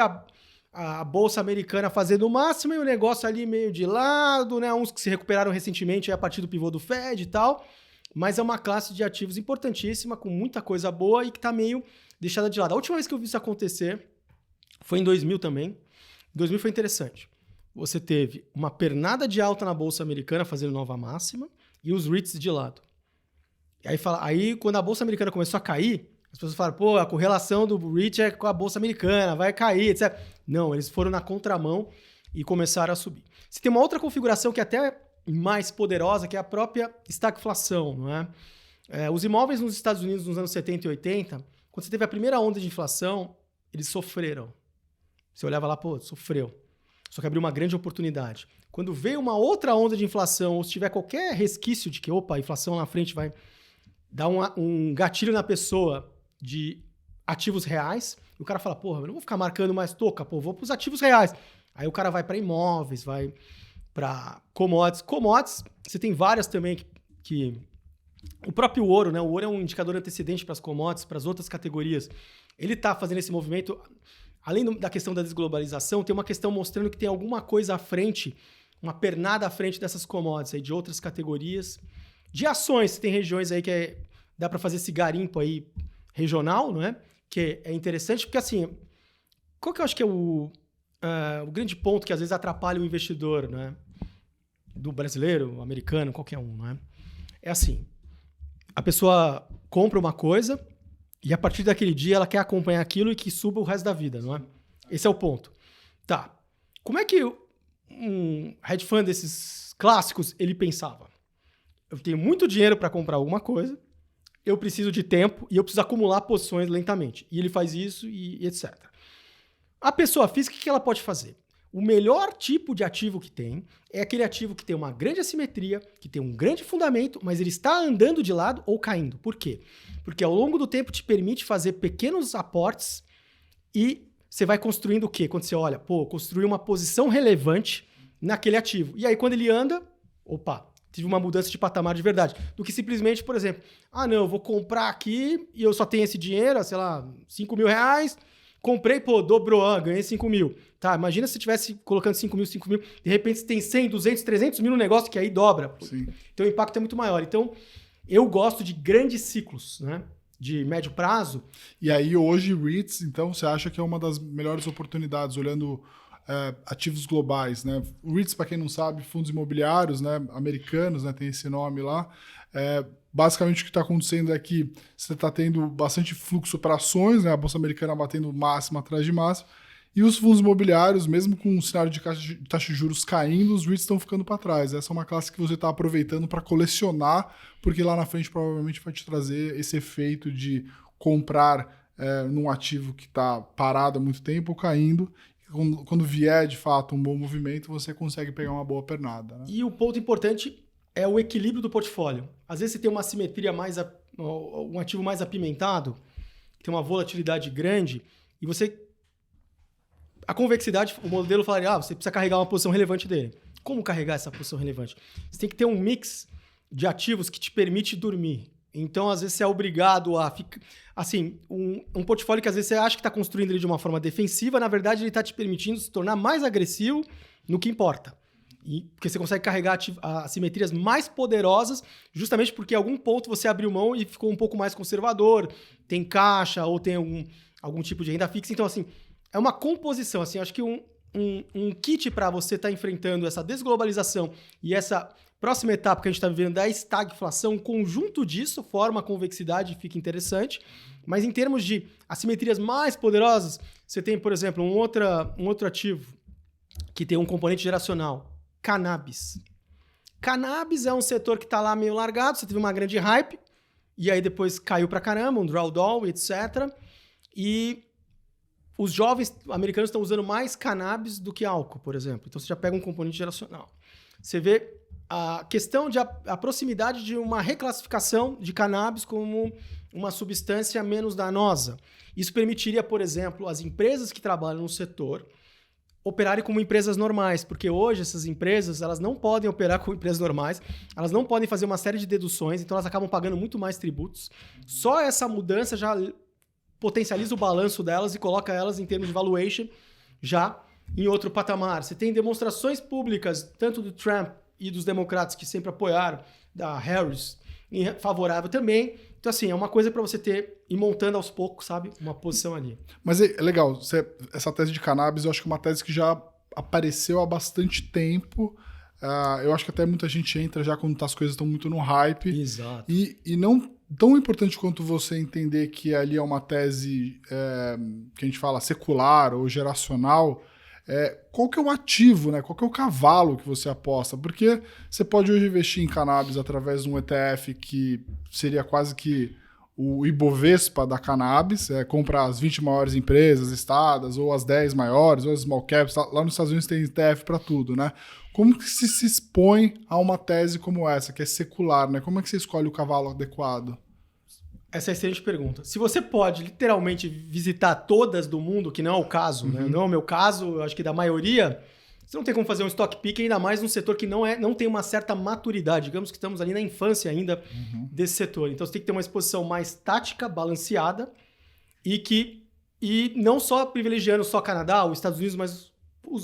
a Bolsa Americana fazendo o máximo e o negócio ali meio de lado, né? Uns que se recuperaram recentemente a partir do pivô do Fed e tal. Mas é uma classe de ativos importantíssima, com muita coisa boa e que está meio deixada de lado. A última vez que eu vi isso acontecer foi em 2000 também. Em 2000 foi interessante. Você teve uma pernada de alta na Bolsa Americana fazendo nova máxima e os REITs de lado. E aí, quando a Bolsa Americana começou a cair, as pessoas falaram, a correlação do REIT é com a Bolsa Americana, vai cair, etc. Não, eles foram na contramão e começaram a subir. Você tem uma outra configuração que é até mais poderosa, que é a própria estagflação, não é? Os imóveis nos Estados Unidos nos anos 70 e 80, quando você teve a primeira onda de inflação, eles sofreram. Você olhava lá, sofreu. Só que abriu uma grande oportunidade. Quando veio uma outra onda de inflação, ou se tiver qualquer resquício de que, a inflação na frente vai dar um gatilho na pessoa de ativos reais, o cara fala, eu não vou ficar marcando mais toca, vou para os ativos reais. Aí o cara vai para imóveis, vai para commodities. Commodities, você tem várias também que... O próprio ouro, né? O ouro é um indicador antecedente para as commodities, para as outras categorias. Ele está fazendo esse movimento... Além da questão da desglobalização, tem uma questão mostrando que tem alguma coisa à frente, uma pernada à frente dessas commodities, aí, de outras categorias. De ações, tem regiões aí que dá para fazer esse garimpo aí regional, não é? Que é interessante, porque assim, qual que eu acho que é o grande ponto que às vezes atrapalha o investidor, né? Do brasileiro, americano, qualquer um, não é? É assim, a pessoa compra uma coisa, E a partir daquele dia ela quer acompanhar aquilo e que suba o resto da vida, não é? Esse é o ponto. Tá. Como é que um hedge fund desses clássicos, ele pensava? Eu tenho muito dinheiro para comprar alguma coisa, eu preciso de tempo e eu preciso acumular posições lentamente. E ele faz isso e etc. A pessoa física, o que ela pode fazer? O melhor tipo de ativo que tem é aquele ativo que tem uma grande assimetria, que tem um grande fundamento, mas ele está andando de lado ou caindo. Por quê? Porque ao longo do tempo te permite fazer pequenos aportes e você vai construindo o quê? Quando você olha, construir uma posição relevante naquele ativo. E aí quando ele anda, tive uma mudança de patamar de verdade. Do que simplesmente, por exemplo, eu vou comprar aqui e eu só tenho esse dinheiro, sei lá, 5 mil reais, comprei, dobrou, ganhei 5 mil. Tá, imagina se você estivesse colocando 5 mil, de repente você tem 100, 200, 300 mil no negócio que aí dobra. Sim. Então o impacto é muito maior. Então eu gosto de grandes ciclos, né? De médio prazo. E aí hoje REITs, então, você acha que é uma das melhores oportunidades, olhando ativos globais, né? REITs, para quem não sabe, fundos imobiliários, né, americanos, né, tem esse nome lá. Basicamente o que está acontecendo é que você está tendo bastante fluxo para ações, né, a Bolsa Americana batendo máxima atrás de máxima, e os fundos imobiliários, mesmo com o cenário de taxa de juros caindo, os REITs estão ficando para trás. Essa é uma classe que você está aproveitando para colecionar, porque lá na frente provavelmente vai te trazer esse efeito de comprar num ativo que está parado há muito tempo ou caindo. Quando vier, de fato, um bom movimento, você consegue pegar uma boa pernada. Né? E o ponto importante é o equilíbrio do portfólio. Às vezes você tem uma assimetria um ativo mais apimentado, tem uma volatilidade grande, e a convexidade, o modelo falaria, você precisa carregar uma posição relevante dele. Como carregar essa posição relevante? Você tem que ter um mix de ativos que te permite dormir. Então, às vezes, você é obrigado a ficar... Assim, um portfólio que às vezes você acha que está construindo ele de uma forma defensiva, na verdade, ele está te permitindo se tornar mais agressivo no que importa. Porque você consegue carregar assimetrias mais poderosas, justamente porque em algum ponto você abriu mão e ficou um pouco mais conservador, tem caixa ou tem algum tipo de renda fixa. Então, assim, é uma composição. Assim, acho que um kit para você estar enfrentando essa desglobalização e essa próxima etapa que a gente está vivendo da estagflação, um conjunto disso forma a convexidade e fica interessante. Mas em termos de assimetrias mais poderosas, você tem, por exemplo, um outro ativo que tem um componente geracional, cannabis. Cannabis é um setor que está lá meio largado, você teve uma grande hype, e aí depois caiu para caramba, um drawdown, etc. E os jovens americanos estão usando mais cannabis do que álcool, por exemplo. Então você já pega um componente geracional. Você vê a questão de a proximidade de uma reclassificação de cannabis como uma substância menos danosa. Isso permitiria, por exemplo, as empresas que trabalham no setor operarem como empresas normais, porque hoje essas empresas elas não podem operar como empresas normais, elas não podem fazer uma série de deduções, então elas acabam pagando muito mais tributos. Só essa mudança já potencializa o balanço delas e coloca elas em termos de valuation já em outro patamar. Você tem demonstrações públicas, tanto do Trump e dos democratas que sempre apoiaram, da Harris, favorável também. Então, assim, é uma coisa para você ir montando aos poucos, sabe? Uma posição ali. Mas é legal, essa tese de cannabis, eu acho que é uma tese que já apareceu há bastante tempo. Eu acho que até muita gente entra já quando as coisas estão muito no hype. Exato. E não tão importante quanto você entender que ali é uma tese que a gente fala secular ou geracional, qual que é o ativo, né? Qual que é o cavalo que você aposta? Porque você pode hoje investir em cannabis através de um ETF que seria quase que o Ibovespa da cannabis, compra as 20 maiores empresas listadas, ou as 10 maiores, ou as small caps. Lá nos Estados Unidos tem ETF para tudo, né? Como que se expõe a uma tese como essa, que é secular, né? Como é que você escolhe o cavalo adequado? Essa é a excelente pergunta. Se você pode literalmente visitar todas do mundo, que não é o caso, né? Não é o meu caso, eu acho que da maioria, você não tem como fazer um stock pick, ainda mais num setor que não tem uma certa maturidade. Digamos que estamos ali na infância ainda desse setor. Então você tem que ter uma exposição mais tática, balanceada, e não só privilegiando só Canadá, os Estados Unidos, mas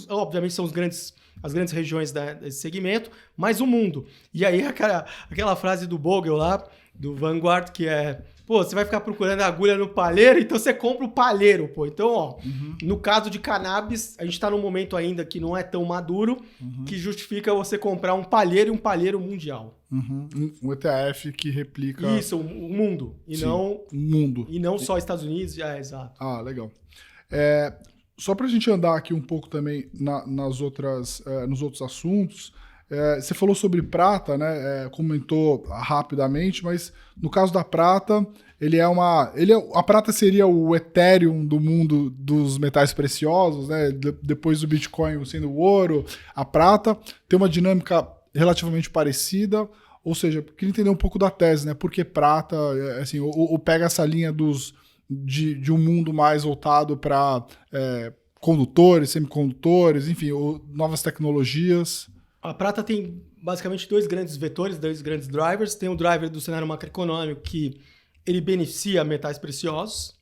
obviamente são as grandes regiões desse segmento, mas o mundo. E aí aquela frase do Bogle lá, do Vanguard, que é: você vai ficar procurando agulha no palheiro, então você compra o palheiro, Então, no caso de cannabis, a gente está num momento ainda que não é tão maduro, que justifica você comprar um palheiro e um palheiro mundial. Uhum. Um ETF que replica... Isso, o mundo. Sim, o mundo. E não só Estados Unidos. Exato. Ah, legal. Só para a gente andar aqui um pouco também nos outros assuntos, você falou sobre prata, né? Comentou rapidamente, mas no caso da prata, a prata seria o Ethereum do mundo dos metais preciosos, né? Depois do Bitcoin sendo o ouro, a prata tem uma dinâmica relativamente parecida, ou seja, queria entender um pouco da tese, né? Por que prata, assim, ou pega essa linha de um mundo mais voltado para condutores, semicondutores, enfim, novas tecnologias. A prata tem basicamente dois grandes vetores, dois grandes drivers. Tem o driver do cenário macroeconômico, que ele beneficia metais preciosos,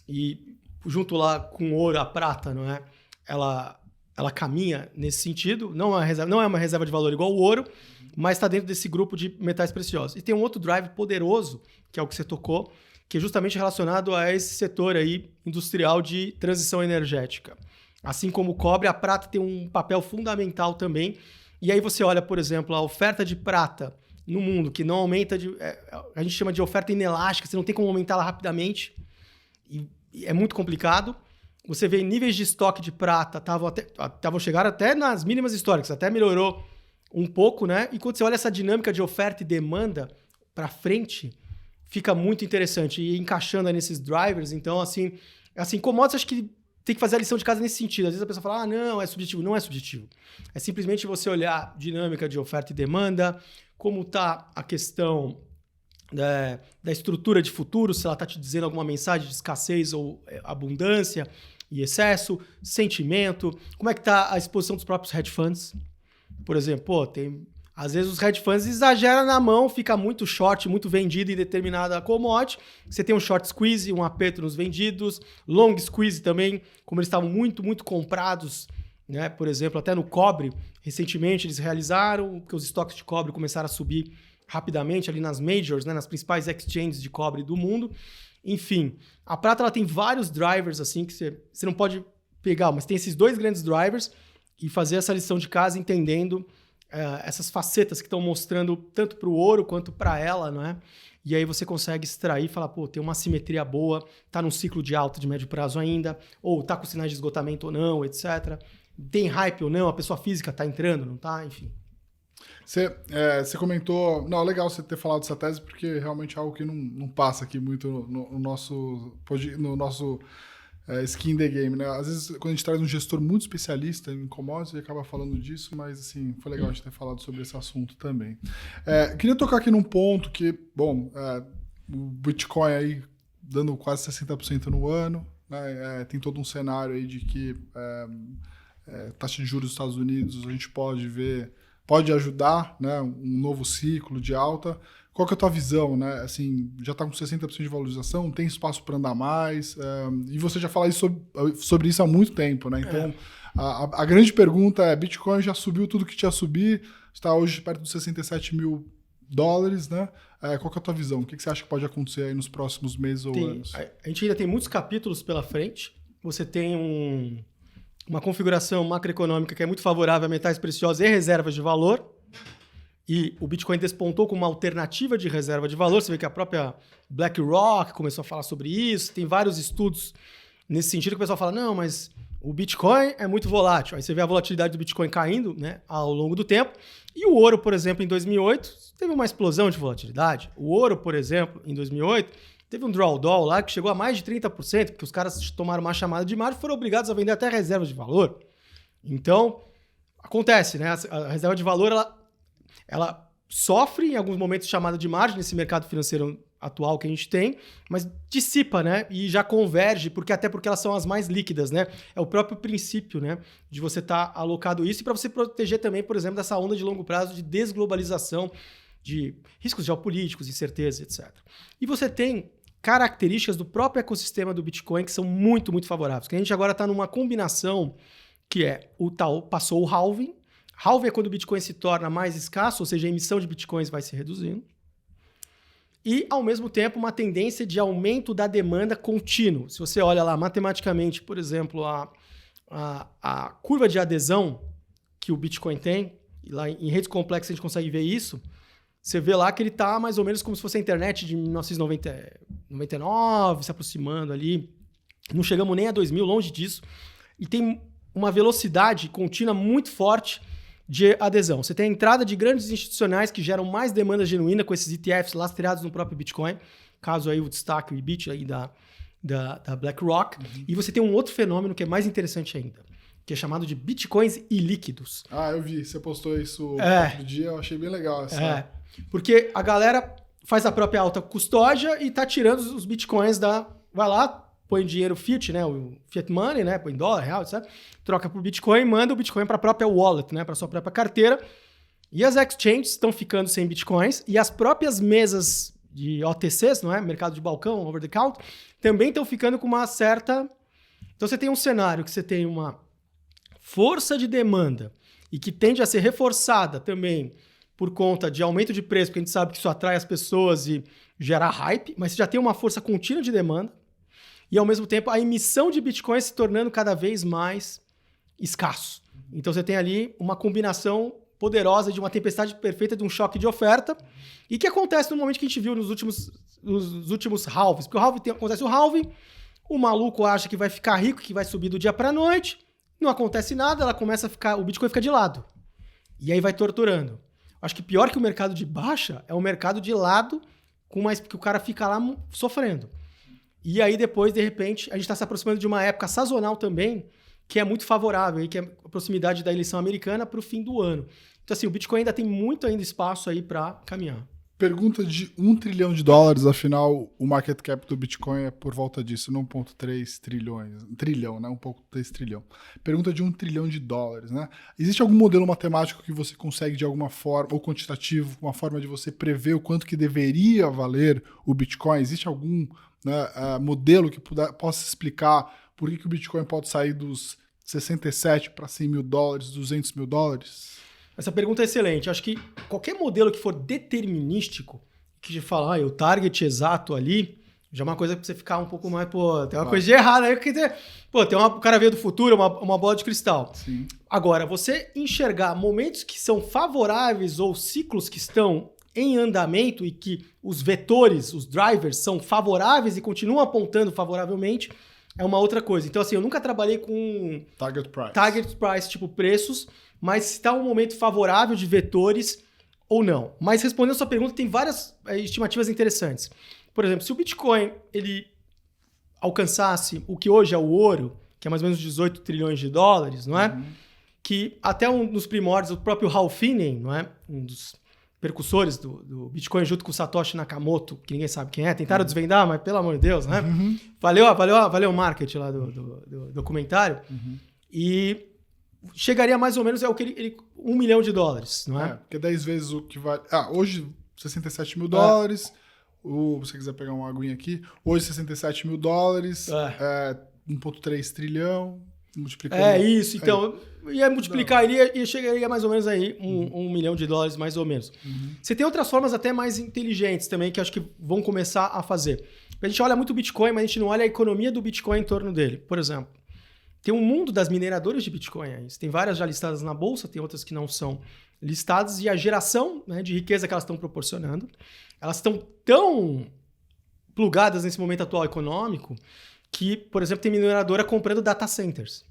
e junto lá com o ouro, a prata, não é? Ela caminha nesse sentido. Não é uma reserva de valor igual o ouro, mas está dentro desse grupo de metais preciosos. E tem um outro drive poderoso, que é o que você tocou, que é justamente relacionado a esse setor aí industrial de transição energética. Assim como o cobre, a prata tem um papel fundamental também. E aí você olha, por exemplo, a oferta de prata no mundo, que não aumenta, a gente chama de oferta inelástica, você não tem como aumentá-la rapidamente, e é muito complicado. Você vê níveis de estoque de prata, chegaram até nas mínimas históricas, até melhorou um pouco, né? E quando você olha essa dinâmica de oferta e demanda para frente, fica muito interessante. E encaixando aí nesses drivers, então, assim commodities, acho que tem que fazer a lição de casa nesse sentido. Às vezes a pessoa fala, não, é subjetivo. Não é subjetivo. É simplesmente você olhar a dinâmica de oferta e demanda, como está a questão da estrutura de futuro, se ela está te dizendo alguma mensagem de escassez ou abundância e excesso, sentimento, como é que está a exposição dos próprios hedge funds. Por exemplo, às vezes os hedge funds exageram na mão, fica muito short, muito vendido em determinada commodity. Você tem um short squeeze, um aperto nos vendidos, long squeeze também, como eles estavam muito, muito comprados, né? Por exemplo, até no cobre, recentemente eles realizaram, porque os estoques de cobre começaram a subir rapidamente ali nas majors, né? Nas principais exchanges de cobre do mundo. Enfim, a prata ela tem vários drivers assim que você não pode pegar, mas tem esses dois grandes drivers e fazer essa lição de casa entendendo essas facetas que estão mostrando tanto para o ouro quanto para ela, não é? E aí você consegue extrair e falar, pô, tem uma simetria boa, tá num ciclo de alta de médio prazo ainda, ou tá com sinais de esgotamento ou não, etc. Tem hype ou não, a pessoa física tá entrando, não tá? Enfim. Você comentou... Não, legal você ter falado dessa tese, porque realmente é algo que não passa aqui muito no nosso skin in the game, né? Às vezes, quando a gente traz um gestor muito especialista em commodities, ele acaba falando disso, mas, assim, foi legal a gente ter falado sobre esse assunto também. Queria tocar aqui num ponto que, bom, o Bitcoin aí dando quase 60% no ano, né? Tem todo um cenário aí de que taxa de juros dos Estados Unidos a gente pode ajudar, né? Um novo ciclo de alta. Qual que é a tua visão, né? Assim, já está com 60% de valorização, tem espaço para andar mais, e você já fala sobre isso há muito tempo, né? Então, a grande pergunta é, Bitcoin já subiu tudo que tinha a subir, está hoje perto dos $67 mil, né? Qual que é a tua visão? O que você acha que pode acontecer aí nos próximos meses ou anos? A gente ainda tem muitos capítulos pela frente. Você tem uma configuração macroeconômica que é muito favorável a metais preciosos e reservas de valor. E o Bitcoin despontou como uma alternativa de reserva de valor. Você vê que a própria BlackRock começou a falar sobre isso. Tem vários estudos nesse sentido que o pessoal fala, não, mas o Bitcoin é muito volátil. Aí você vê a volatilidade do Bitcoin caindo, né, ao longo do tempo. E o ouro, por exemplo, em 2008, teve uma explosão de volatilidade. O ouro, por exemplo, em 2008, teve um drawdown lá que chegou a mais de 30%, porque os caras tomaram uma chamada de margem e foram obrigados a vender até reservas de valor. Então, acontece, né? A reserva de valor, ela sofre em alguns momentos chamada de margem nesse mercado financeiro atual que a gente tem, mas dissipa, né? E já converge, até porque elas são as mais líquidas, né? É o próprio princípio, né? De você estar alocado isso e para você proteger também, por exemplo, dessa onda de longo prazo de desglobalização, de riscos geopolíticos, incerteza, etc. E você tem características do próprio ecossistema do Bitcoin que são muito, muito favoráveis. Que a gente agora está numa combinação que é o tal, passou o halving. Halving é quando o Bitcoin se torna mais escasso, ou seja, a emissão de Bitcoins vai se reduzindo. E, ao mesmo tempo, uma tendência de aumento da demanda contínuo. Se você olha lá matematicamente, por exemplo, a curva de adesão que o Bitcoin tem, e lá em redes complexas a gente consegue ver isso, você vê lá que ele está mais ou menos como se fosse a internet de 1999, se aproximando ali. Não chegamos nem a 2000, longe disso. E tem uma velocidade contínua muito forte de adesão. Você tem a entrada de grandes institucionais que geram mais demanda genuína com esses ETFs lastreados no próprio Bitcoin. Caso aí o destaque, o IBIT aí da BlackRock. E você tem um outro fenômeno que é mais interessante ainda, que é chamado de Bitcoins ilíquidos. Ah, eu vi. Você postou isso outro dia. Eu achei bem legal essa. Porque a galera faz a própria alta custódia e tá tirando os Bitcoins vai lá, põe dinheiro fiat, né? O fiat money, né? Põe dólar, real, etc. Troca por Bitcoin e manda o Bitcoin para a própria wallet, né? Para sua própria carteira. E as exchanges estão ficando sem Bitcoins e as próprias mesas de OTCs, não é? Mercado de balcão, over the counter, também estão ficando com uma certa... Então você tem um cenário que você tem uma força de demanda e que tende a ser reforçada também por conta de aumento de preço, porque a gente sabe que isso atrai as pessoas e gera hype, mas você já tem uma força contínua de demanda. E, ao mesmo tempo, a emissão de Bitcoin se tornando cada vez mais escasso. Então, você tem ali uma combinação poderosa de uma tempestade perfeita, de um choque de oferta, e que acontece no momento que a gente viu nos últimos halves. Porque acontece o halving, o maluco acha que vai ficar rico, que vai subir do dia para a noite, não acontece nada, o Bitcoin fica de lado. E aí vai torturando. Acho que pior que o mercado de baixa é o mercado de lado, que o cara fica lá sofrendo. E aí depois, de repente, a gente está se aproximando de uma época sazonal também, que é muito favorável, que é a proximidade da eleição americana para o fim do ano. Então, assim, o Bitcoin ainda tem muito espaço aí para caminhar. Pergunta de $1 trilhão, afinal, o market cap do Bitcoin é por volta disso, não 1,3 trilhão, né? 1,3 trilhão. Pergunta de $1 trilhão, né? Existe algum modelo matemático que você consegue de alguma forma, ou quantitativo, uma forma de você prever o quanto que deveria valer o Bitcoin? Existe algum modelo que possa explicar por que o Bitcoin pode sair dos 67 para $100 mil, $200 mil? Essa pergunta é excelente. Acho que qualquer modelo que for determinístico, que te fala, o target exato ali, já é uma coisa pra você ficar um pouco mais, tem uma coisa de errado aí, porque o cara veio do futuro, uma bola de cristal. Sim. Agora, você enxergar momentos que são favoráveis ou ciclos que estão em andamento e que os vetores, os drivers, são favoráveis e continuam apontando favoravelmente, é uma outra coisa. Então, assim, eu nunca trabalhei com target price, tipo preços, mas se está um momento favorável de vetores ou não. Mas respondendo a sua pergunta, tem várias estimativas interessantes. Por exemplo, se o Bitcoin ele alcançasse o que hoje é o ouro, que é mais ou menos 18 trilhões de dólares, não é? Uhum. Que até um dos primórdios, o próprio Hal Finney, não é? Um dos percussores do Bitcoin junto com o Satoshi Nakamoto, que ninguém sabe quem é, tentaram desvendar, mas pelo amor de Deus, né? Uhum. Valeu o marketing lá do documentário. Uhum. E chegaria mais ou menos ao que $1 milhão, não é? Porque 10 vezes o que vale... hoje, 67 mil dólares. Se você quiser pegar uma aguinha aqui, hoje 67 mil dólares, 1,3 trilhão, multiplicando... Isso, então... Ia multiplicar e chegaria mais ou menos aí $1 milhão, mais ou menos. Uhum. Você tem outras formas até mais inteligentes também, que acho que vão começar a fazer. A gente olha muito o Bitcoin, mas a gente não olha a economia do Bitcoin em torno dele. Por exemplo, tem um mundo das mineradoras de Bitcoin aí. Tem várias já listadas na bolsa, tem outras que não são listadas, e a geração, né, de riqueza que elas estão proporcionando, elas estão tão plugadas nesse momento atual econômico que, por exemplo, tem mineradora comprando data centers.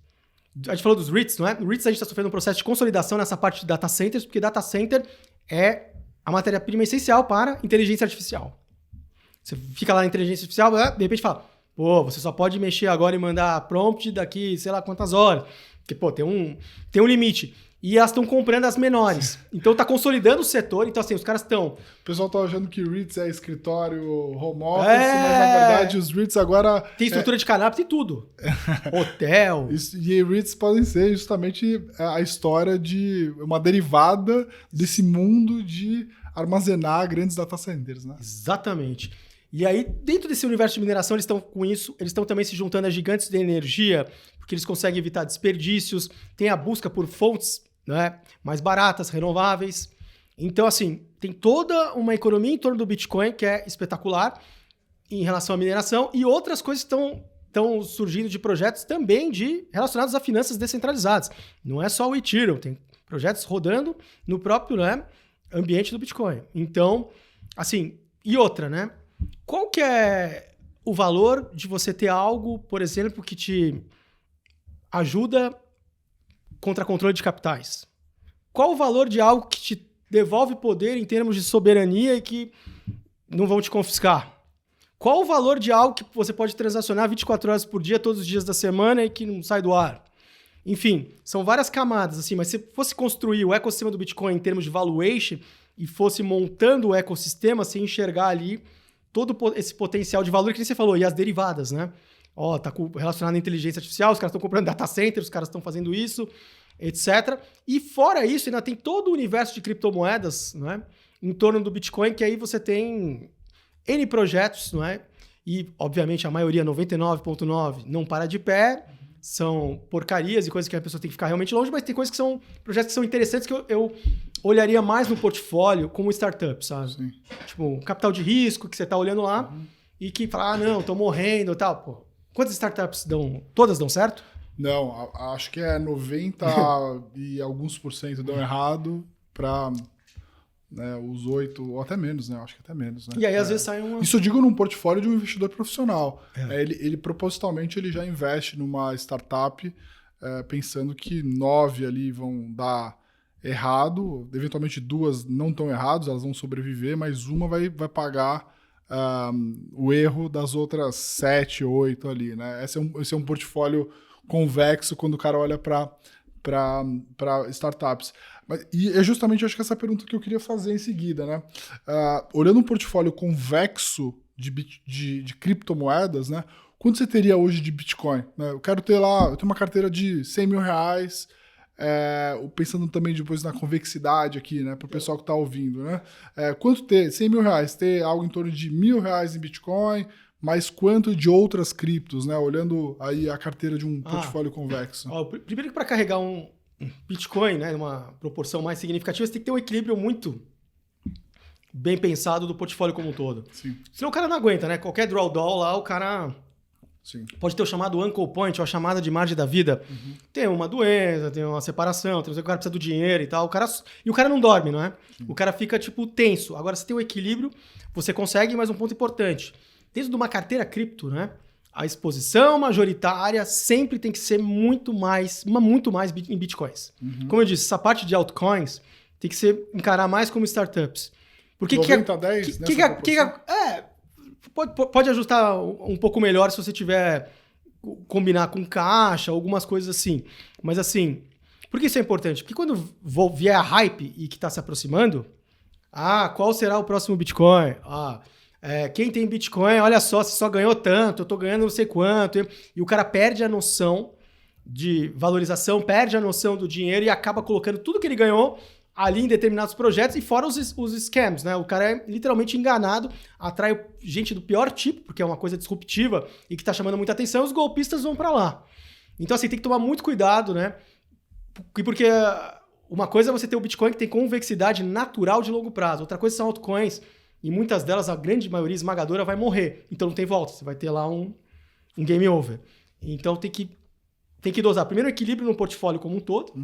A gente falou dos REITs, não é? No REITs a gente está sofrendo um processo de consolidação nessa parte de data centers, porque data center é a matéria-prima essencial para inteligência artificial. Você fica lá na inteligência artificial, de repente fala, você só pode mexer agora e mandar prompt daqui sei lá quantas horas. Porque, tem um limite. E elas estão comprando as menores. Então está consolidando o setor. Então, assim, os caras estão... O pessoal tá achando que REITs é escritório home office, mas na verdade os REITs agora... Tem estrutura de canal, tem tudo. Hotel. E REITs podem ser justamente a história de uma derivada desse mundo de armazenar grandes data centers, né? Exatamente. E aí, dentro desse universo de mineração, eles estão com isso, eles estão também se juntando a gigantes de energia, porque eles conseguem evitar desperdícios, tem a busca por fontes, né, mais baratas, renováveis. Então, assim, tem toda uma economia em torno do Bitcoin que é espetacular em relação à mineração e outras coisas que estão surgindo de projetos também relacionados a finanças descentralizadas. Não é só o Ethereum, tem projetos rodando no próprio, né, ambiente do Bitcoin. Então, assim, e outra, né? Qual que é o valor de você ter algo, por exemplo, que te ajuda contra controle de capitais? Qual o valor de algo que te devolve poder em termos de soberania e que não vão te confiscar? Qual o valor de algo que você pode transacionar 24 horas por dia, todos os dias da semana e que não sai do ar? Enfim, são várias camadas, assim, mas se fosse construir o ecossistema do Bitcoin em termos de valuation e fosse montando o ecossistema, você enxergar ali todo esse potencial de valor que você falou, e as derivadas, né? Ó, tá relacionado à inteligência artificial, os caras estão comprando data centers, os caras estão fazendo isso, etc. E fora isso, ainda tem todo o universo de criptomoedas, né? Em torno do Bitcoin, que aí você tem N projetos, não é? E, obviamente, a maioria, 99,9%, não para de pé, são porcarias e coisas que a pessoa tem que ficar realmente longe, mas tem coisas que são projetos que são interessantes que eu olharia mais no portfólio como startup, sabe? Sim. Tipo, capital de risco que você tá olhando lá e que fala, não, tô morrendo e tal. Pô, quantas startups dão? Todas dão certo? Não, acho que é 90 e alguns % dão errado para os 8, ou até menos, né? Acho que até menos, né? E aí, às vezes, sai uma... Isso eu digo num portfólio de um investidor profissional. Ele propositalmente ele já investe numa startup pensando que 9 ali vão dar errado, eventualmente 2 não estão errados, elas vão sobreviver, mas uma vai pagar o erro das outras 7, 8 ali, né? Esse é um portfólio convexo quando o cara olha para startups. E é justamente, acho que essa pergunta que eu queria fazer em seguida, né? Olhando um portfólio convexo de criptomoedas, né? Quanto você teria hoje de Bitcoin? Né? Eu tenho uma carteira de R$100 mil, pensando também depois na convexidade aqui, né? Para o pessoal que está ouvindo, né? Quanto ter? R$100 mil, ter algo em torno de R$1.000 em Bitcoin, mas quanto de outras criptos, né? Olhando aí a carteira de um portfólio convexo. Primeiro que para carregar um Bitcoin, né, numa proporção mais significativa, você tem que ter um equilíbrio muito bem pensado do portfólio como um todo. Sim. Senão o cara não aguenta, né? Qualquer drawdown lá, o cara Sim. pode ter o chamado uncle point, ou a chamada de margem da vida. Tem uma doença, tem uma separação, o cara precisa do dinheiro e tal. E o cara não dorme, não é? Sim. O cara fica, tipo, tenso. Agora, se tem o equilíbrio, você consegue, mas um ponto importante. Dentro de uma carteira cripto, né? A exposição majoritária sempre tem que ser muito mais em bitcoins. Como eu disse, essa parte de altcoins tem que ser encarar mais como startups. Porque 90-10 pode ajustar um pouco melhor se você tiver combinar com caixa, algumas coisas assim. Mas assim, por que isso é importante? Porque quando vier a hype e que está se aproximando, qual será o próximo Bitcoin? Quem tem Bitcoin, olha só, você só ganhou tanto, eu tô ganhando não sei quanto. E o cara perde a noção de valorização, perde a noção do dinheiro e acaba colocando tudo que ele ganhou ali em determinados projetos e fora os scams, né? O cara é literalmente enganado, atrai gente do pior tipo, porque é uma coisa disruptiva e que tá chamando muita atenção, e os golpistas vão para lá. Então, assim, tem que tomar muito cuidado, né? Porque uma coisa é você ter o Bitcoin que tem convexidade natural de longo prazo, outra coisa são altcoins. E muitas delas, a grande maioria esmagadora, vai morrer. Então não tem volta. Você vai ter lá um game over. Então tem que dosar. Primeiro, o equilíbrio no portfólio como um todo.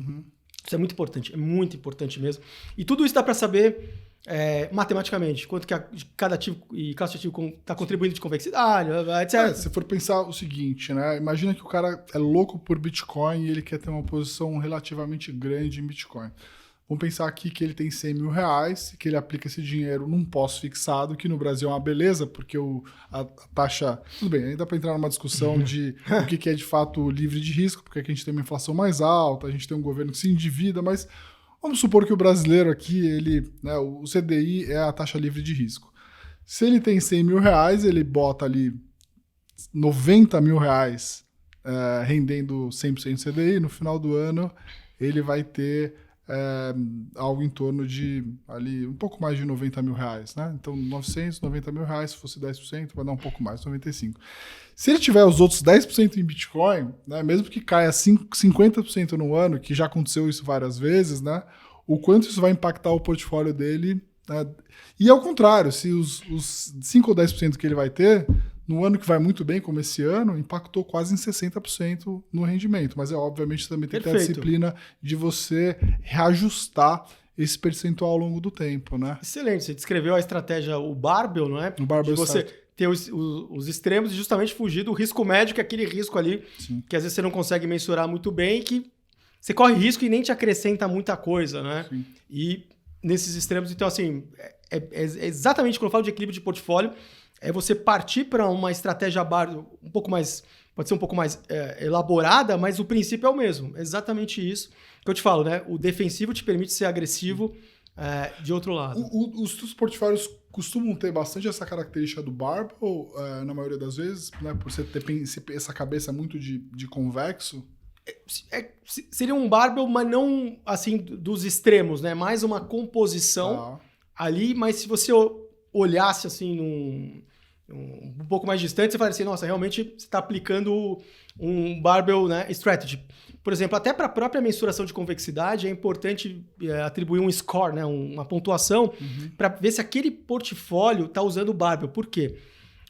Isso é muito importante mesmo. E tudo isso dá para saber matematicamente. Quanto que cada ativo e classe de ativo está contribuindo de convexidade, etc. Se for pensar o seguinte, né? Imagina que o cara é louco por Bitcoin e ele quer ter uma posição relativamente grande em Bitcoin. Vamos pensar aqui que ele tem R$100 mil, que ele aplica esse dinheiro num pós-fixado, que no Brasil é uma beleza, porque a taxa... Tudo bem, aí dá para entrar numa discussão de o que é de fato livre de risco, porque aqui a gente tem uma inflação mais alta, a gente tem um governo que se endivida, mas vamos supor que o brasileiro aqui, o CDI é a taxa livre de risco. Se ele tem R$100 mil, ele bota ali R$90 mil rendendo 100% CDI, no final do ano ele vai ter... algo em torno de ali, um pouco mais de R$90 mil, né? Então, 990 mil reais, se fosse 10%, vai dar um pouco mais, 95. Se ele tiver os outros 10% em Bitcoin, né, mesmo que caia 50% no ano, que já aconteceu isso várias vezes, né? O quanto isso vai impactar o portfólio dele, né? E ao contrário, se os 5 ou 10% que ele vai ter, no ano que vai muito bem, como esse ano, impactou quase em 60% no rendimento. Mas, obviamente, também tem que ter a disciplina de você reajustar esse percentual ao longo do tempo, né? Excelente. Você descreveu a estratégia, o barbell, não é? O barbell de você ter os extremos e justamente fugir do risco médio, que é aquele risco ali Sim. que às vezes você não consegue mensurar muito bem e que você corre risco e nem te acrescenta muita coisa, né? Sim. E nesses extremos, então assim, é exatamente quando eu falo de equilíbrio de portfólio, é você partir para uma estratégia um pouco mais, pode ser um pouco mais elaborada, mas o princípio é o mesmo. É exatamente isso que eu te falo, né? O defensivo te permite ser agressivo de outro lado. Os teus portfólios costumam ter bastante essa característica do barbell, na maioria das vezes, né? Por você ter essa cabeça muito de convexo. Seria um barbell, mas não assim dos extremos, né? Mais uma composição ali, mas se você olhasse assim um pouco mais distante, você falaria assim, nossa, realmente você está aplicando um barbell, né, strategy. Por exemplo, até para a própria mensuração de convexidade é importante atribuir um score, né, uma pontuação, para ver se aquele portfólio está usando o barbell. Por quê?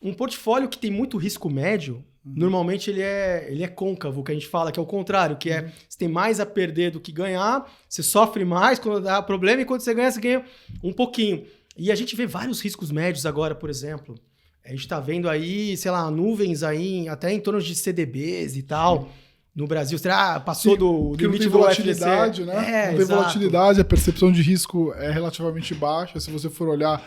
Um portfólio que tem muito risco médio, normalmente ele é côncavo, que a gente fala, que é o contrário, que é você tem mais a perder do que ganhar, você sofre mais quando dá problema e quando você ganha um pouquinho. E a gente vê vários riscos médios agora, por exemplo. A gente está vendo aí, sei lá, nuvens aí até em torno de CDBs e tal. No Brasil, passou do limite de volatilidade, né? Não tem volatilidade, a percepção de risco é relativamente baixa. Se você for olhar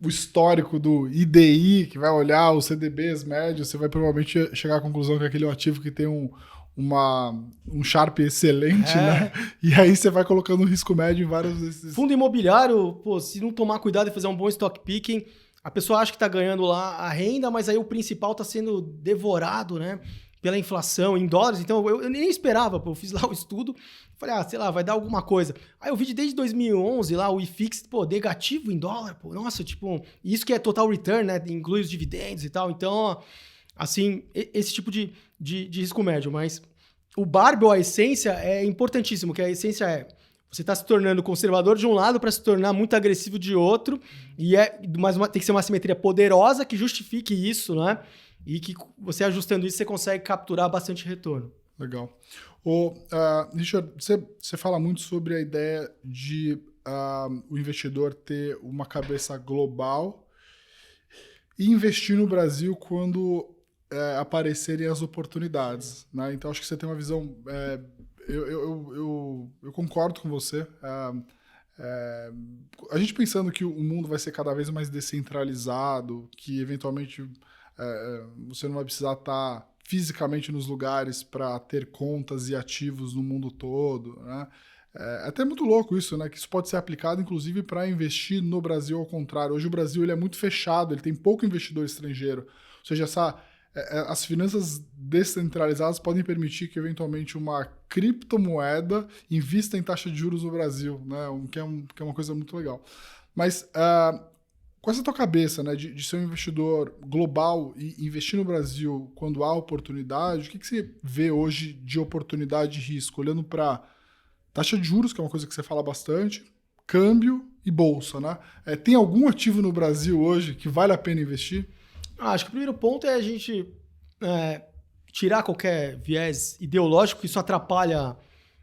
o histórico do IDI, que vai olhar os CDBs médios, você vai provavelmente chegar à conclusão que aquele é um ativo que tem um Sharpe excelente, né? E aí você vai colocando o risco médio em vários desses... Fundo imobiliário, pô, se não tomar cuidado e fazer um bom stock picking, a pessoa acha que está ganhando lá a renda, mas aí o principal está sendo devorado, né? Pela inflação em dólares. Então eu nem esperava, pô, eu fiz lá o estudo, falei, sei lá, vai dar alguma coisa. Aí eu vi desde 2011 lá o IFIX, pô, negativo em dólar, pô, nossa, tipo, isso que é total return, né? Inclui os dividendos e tal. Então, assim, esse tipo de risco médio. Mas o barbell, a essência, é importantíssimo, que a essência é você está se tornando conservador de um lado para se tornar muito agressivo de outro, mas tem que ser uma simetria poderosa que justifique isso, né? E que você ajustando isso, você consegue capturar bastante retorno. Legal. Richard, você fala muito sobre a ideia de o investidor ter uma cabeça global e investir no Brasil quando aparecerem as oportunidades, né? Então, acho que você tem uma visão... Eu concordo com você. A gente pensando que o mundo vai ser cada vez mais descentralizado, que eventualmente você não vai precisar estar fisicamente nos lugares para ter contas e ativos no mundo todo, né? É até muito louco isso, né? Que isso pode ser aplicado, inclusive, para investir no Brasil ao contrário. Hoje o Brasil ele é muito fechado, ele tem pouco investidor estrangeiro. Ou seja, as finanças descentralizadas podem permitir que, eventualmente, uma criptomoeda invista em taxa de juros no Brasil, né? Que é uma coisa muito legal. Mas, com essa tua cabeça, né, de ser um investidor global e investir no Brasil quando há oportunidade, o que você vê hoje de oportunidade e risco? Olhando para taxa de juros, que é uma coisa que você fala bastante, câmbio e bolsa, né? Tem algum ativo no Brasil hoje que vale a pena investir? Acho que o primeiro ponto é a gente tirar qualquer viés ideológico, que isso atrapalha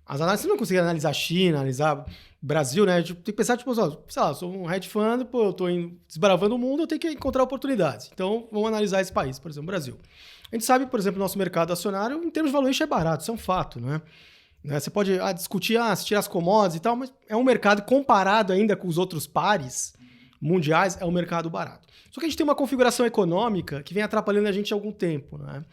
as análises. Você não consegue analisar a China, analisar o Brasil, né? Tem que pensar, tipo, sei lá, sou um hedge fund, pô, eu tô desbravando o mundo, eu tenho que encontrar oportunidades. Então, vamos analisar esse país, por exemplo, o Brasil. A gente sabe, por exemplo, nosso mercado acionário, em termos de valuation, é barato, isso é um fato, né? Você pode discutir, se tirar as commodities e tal, mas é um mercado comparado ainda com os outros pares mundiais, é um mercado barato. Só que a gente tem uma configuração econômica que vem atrapalhando a gente há algum tempo, né?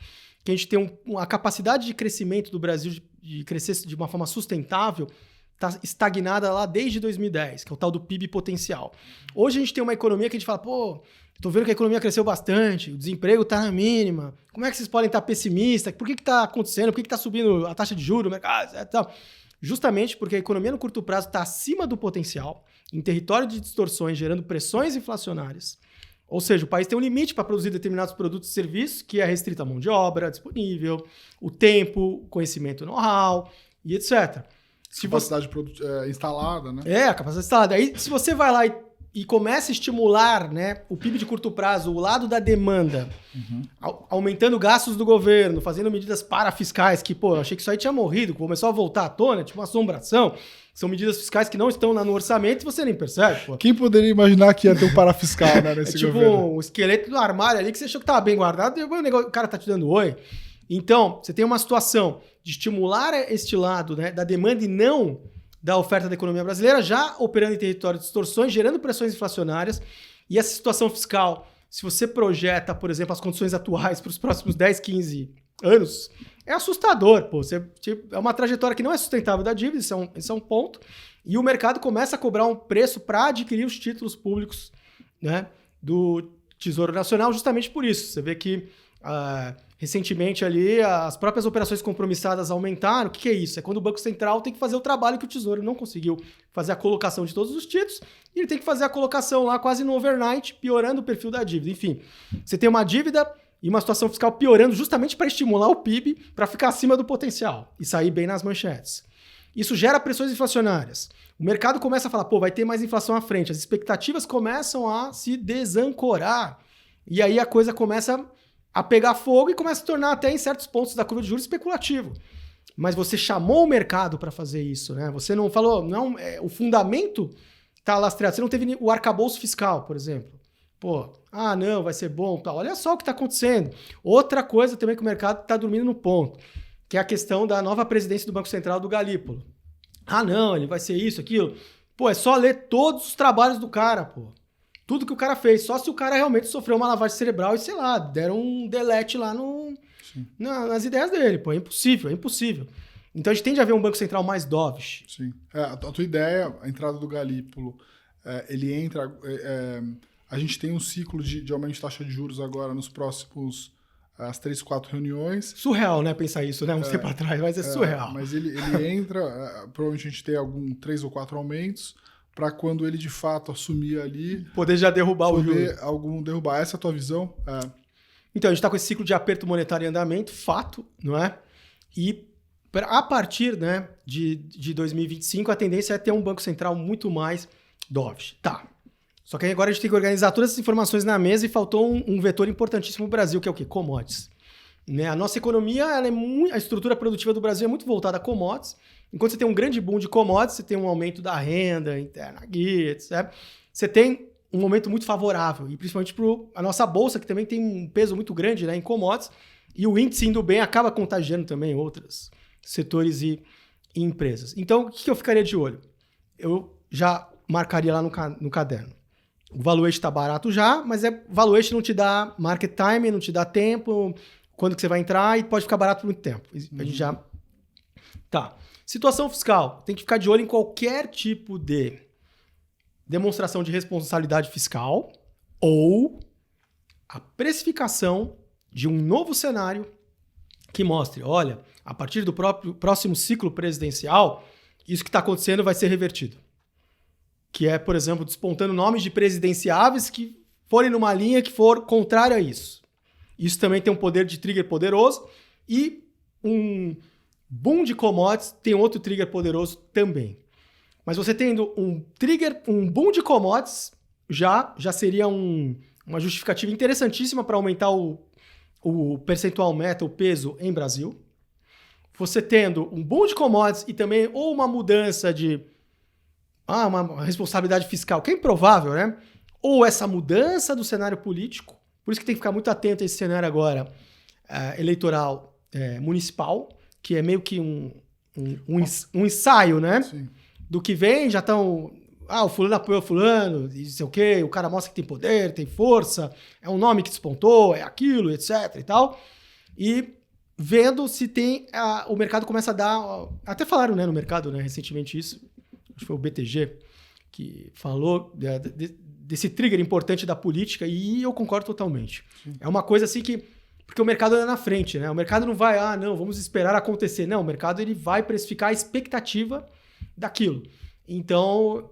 Que a gente tem a capacidade de crescimento do Brasil de crescer de uma forma sustentável está estagnada lá desde 2010, que é o tal do PIB potencial. Hoje a gente tem uma economia que a gente fala, pô, tô vendo que a economia cresceu bastante, o desemprego está na mínima, como é que vocês podem estar pessimistas? Por que está acontecendo? Por que está subindo a taxa de juros? O mercado, tal? Justamente porque a economia no curto prazo está acima do potencial, em território de distorções, gerando pressões inflacionárias. Ou seja, o país tem um limite para produzir determinados produtos e serviços, que é restrita a mão de obra disponível, o tempo, o conhecimento, know-how e etc. Capacidade instalada, né? A capacidade instalada. Aí, se você vai lá e e começa a estimular, né, o PIB de curto prazo, o lado da demanda, aumentando gastos do governo, fazendo medidas parafiscais, que, pô, eu achei que isso aí tinha morrido, começou a voltar à tona, tipo uma assombração. São medidas fiscais que não estão no orçamento e você nem percebe, pô. Quem poderia imaginar que ia ter um parafiscal, né, nesse tipo governo? um esqueleto do armário ali que você achou que estava bem guardado e o cara tá te dando oi. Então, você tem uma situação de estimular este lado, né, da demanda e não da oferta da economia brasileira, já operando em território de distorções, gerando pressões inflacionárias. E essa situação fiscal, se você projeta, por exemplo, as condições atuais para os próximos 10, 15 anos, é assustador. Pô. É uma trajetória que não é sustentável da dívida, isso é um ponto. E o mercado começa a cobrar um preço para adquirir os títulos públicos, né, do Tesouro Nacional justamente por isso. Você vê que recentemente ali as próprias operações compromissadas aumentaram. O que é isso? É quando o Banco Central tem que fazer o trabalho que o Tesouro não conseguiu fazer a colocação de todos os títulos e ele tem que fazer a colocação lá quase no overnight, piorando o perfil da dívida. Enfim, você tem uma dívida e uma situação fiscal piorando justamente para estimular o PIB para ficar acima do potencial e sair bem nas manchetes. Isso gera pressões inflacionárias. O mercado começa a falar, pô, vai ter mais inflação à frente. As expectativas começam a se desancorar. E aí a coisa começa a pegar fogo e começa a se tornar até em certos pontos da curva de juros especulativo. Mas você chamou o mercado para fazer isso, né? Você não falou, não, o fundamento está lastreado. Você não teve o arcabouço fiscal, por exemplo. Pô, não, vai ser bom, tal. Olha só o que está acontecendo. Outra coisa também que o mercado está dormindo no ponto, que é a questão da nova presidência do Banco Central do Galípolo. Não, ele vai ser isso, aquilo. Pô, é só ler todos os trabalhos do cara, pô. Tudo que o cara fez, só se o cara realmente sofreu uma lavagem cerebral e, sei lá, deram um delete lá nas ideias dele, pô. É impossível. Então a gente tende a ver um Banco Central mais dovish. Sim. A tua ideia, a entrada do Galípolo, ele entra... a gente tem um ciclo de aumento de taxa de juros agora nos próximos... as 3, 4 reuniões. Surreal, né? Pensar isso, né? Um tempo atrás, mas é surreal. Mas ele entra, provavelmente a gente tem 3 ou 4 aumentos, para quando ele de fato assumir ali... Poder já derrubar o juro. Derrubar. Essa é a tua visão? Então, a gente está com esse ciclo de aperto monetário em andamento, fato, não é? E a partir, né, de 2025, a tendência é ter um Banco Central muito mais dovish. Tá. Só que agora a gente tem que organizar todas essas informações na mesa e faltou um vetor importantíssimo no Brasil, que é o quê? Commodities. Né? A nossa economia, a estrutura produtiva do Brasil é muito voltada a commodities. Enquanto você tem um grande boom de commodities, você tem um aumento da renda interna, etc. Você tem um momento muito favorável, e principalmente para a nossa bolsa, que também tem um peso muito grande, né, em commodities, e o índice indo bem acaba contagiando também outros setores e empresas. Então, o que eu ficaria de olho? Eu já marcaria lá no caderno. O valuation está barato já, mas valuation não te dá market time, não te dá tempo, quando que você vai entrar, e pode ficar barato por muito tempo. A gente já... Tá. Situação fiscal. Tem que ficar de olho em qualquer tipo de demonstração de responsabilidade fiscal ou a precificação de um novo cenário que mostre, olha, a partir do próximo ciclo presidencial, isso que está acontecendo vai ser revertido. Que é, por exemplo, despontando nomes de presidenciáveis que forem numa linha que for contrária a isso. Isso também tem um poder de trigger poderoso e um boom de commodities tem outro trigger poderoso também. Mas você tendo um boom de commodities já seria uma justificativa interessantíssima para aumentar o percentual meta, o peso em Brasil. Você tendo um boom de commodities e também ou uma mudança de uma responsabilidade fiscal, que é improvável, né? Ou essa mudança do cenário político, por isso que tem que ficar muito atento a esse cenário agora eleitoral municipal, que é meio que um ensaio, né? Sim. Do que vem, já estão... o fulano apoiou o fulano, e não sei o quê, o cara mostra que tem poder, tem força, é um nome que despontou, é aquilo, etc e tal. E vendo se tem... o mercado começa a dar... Até falaram, né, no mercado, né, recentemente isso, acho que foi o BTG, que falou desse trigger importante da política, e eu concordo totalmente. Sim. É uma coisa assim que... Porque o mercado anda na frente, né? O mercado não vai, não, vamos esperar acontecer. Não, o mercado ele vai precificar a expectativa daquilo. Então,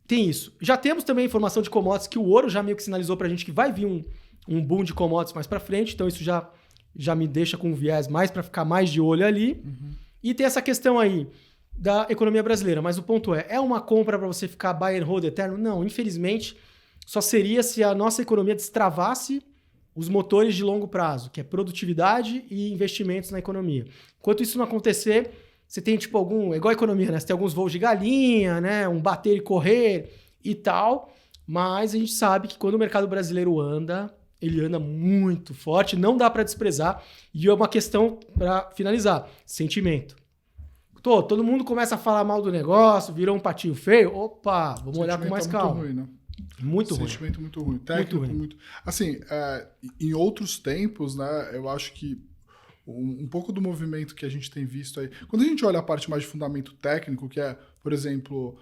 tem isso. Já temos também a informação de commodities, que o ouro já meio que sinalizou pra gente que vai vir um boom de commodities mais pra frente, então isso já me deixa com um viés mais para ficar mais de olho ali. Uhum. E tem essa questão aí da economia brasileira. Mas o ponto é uma compra para você ficar buy and hold eterno? Não, infelizmente, só seria se a nossa economia destravasse os motores de longo prazo, que é produtividade e investimentos na economia. Enquanto isso não acontecer, você tem tipo igual a economia, né? Você tem alguns voos de galinha, né? Um bater e correr e tal, mas a gente sabe que quando o mercado brasileiro anda, ele anda muito forte, não dá para desprezar. E é uma questão para finalizar, sentimento. Todo mundo começa a falar mal do negócio, virou um patinho feio, opa, vamos olhar com mais calma. Muito ruim, né? Muito ruim. Sentimento muito ruim. Técnico muito... Assim, em outros tempos, né, eu acho que um pouco do movimento que a gente tem visto aí... Quando a gente olha a parte mais de fundamento técnico, que é, por exemplo,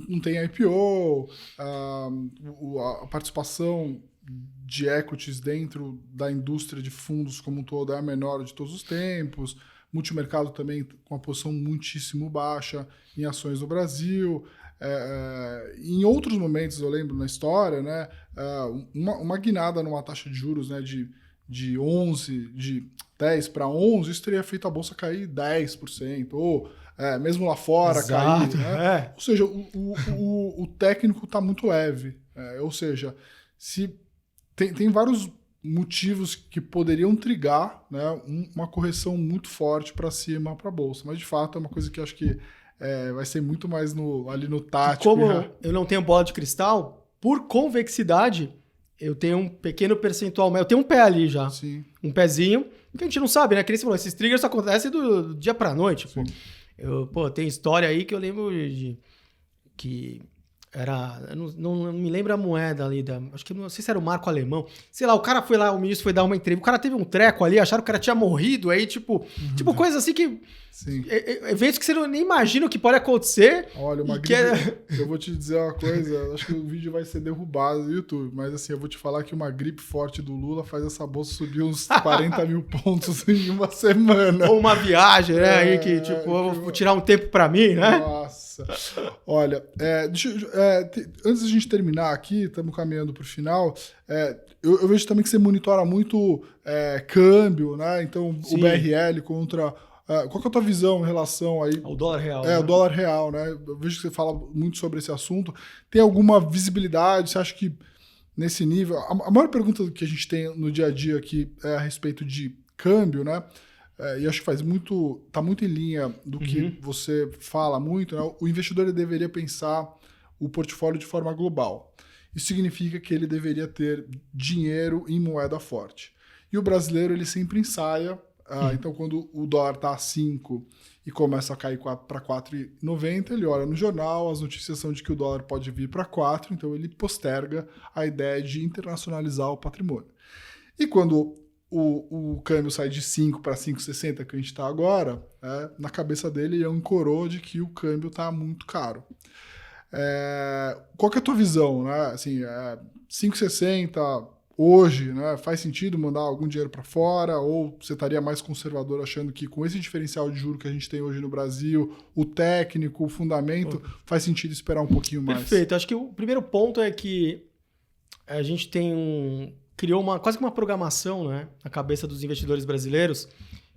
não tem IPO, a participação de equities dentro da indústria de fundos como um todo é a menor de todos os tempos, multimercado também com uma posição muitíssimo baixa em ações no Brasil... em outros momentos, eu lembro na história, né, uma guinada numa taxa de juros, né, de 10 para 11, isso teria feito a bolsa cair 10%, ou mesmo lá fora Exato, cair. Né? Ou seja, o técnico está muito leve. Ou seja, se tem vários motivos que poderiam trigar, né, uma correção muito forte para cima para a bolsa. Mas, de fato, é uma coisa que eu acho que vai ser muito mais ali no tático. Como eu não tenho bola de cristal, por convexidade, eu tenho um pequeno percentual, eu tenho um pé ali já. Sim. Um pezinho, que a gente não sabe, né? Que nem você falou, esses triggers acontecem do dia pra noite. Tem história aí que eu lembro que era... Eu não me lembro a moeda ali, acho que não sei se era o marco alemão. Sei lá, o cara foi lá, o ministro foi dar uma entrevista, o cara teve um treco ali, acharam que o cara tinha morrido, aí tipo coisa assim que... Sim. Eventos que você nem imagina o que pode acontecer. Olha, uma gripe... Eu vou te dizer uma coisa, acho que o vídeo vai ser derrubado no YouTube, mas assim, eu vou te falar que uma gripe forte do Lula faz essa bolsa subir uns 40 mil pontos em uma semana. Ou uma viagem, né? Aí que, eu vou tirar um tempo pra mim, né? Nossa. Olha, antes da gente terminar aqui, estamos caminhando pro final, eu vejo também que você monitora muito câmbio, né? Então, sim, o BRL contra... qual que é a tua visão em relação aí... ao dólar real. O dólar real, né? Eu vejo que você fala muito sobre esse assunto. Tem alguma visibilidade? Você acha que nesse nível... A maior pergunta que a gente tem no dia a dia aqui é a respeito de câmbio, né? E acho que está muito em linha do que você fala muito, né? O investidor ele deveria pensar o portfólio de forma global. Isso significa que ele deveria ter dinheiro em moeda forte. E o brasileiro ele sempre ensaia. Então, quando o dólar está a 5 e começa a cair para 4,90, ele olha no jornal, as notícias são de que o dólar pode vir para 4, então ele posterga a ideia de internacionalizar o patrimônio. E quando o câmbio sai de 5 para 5,60, que a gente está agora, na cabeça dele é um coroa de que o câmbio está muito caro. Qual que é a tua visão? Né? Assim, 5,60... hoje, né, faz sentido mandar algum dinheiro para fora, ou você estaria mais conservador achando que com esse diferencial de juros que a gente tem hoje no Brasil, o técnico, o fundamento, faz sentido esperar um pouquinho mais? Perfeito. Acho que o primeiro ponto é que a gente criou quase que uma programação, né, na cabeça dos investidores brasileiros,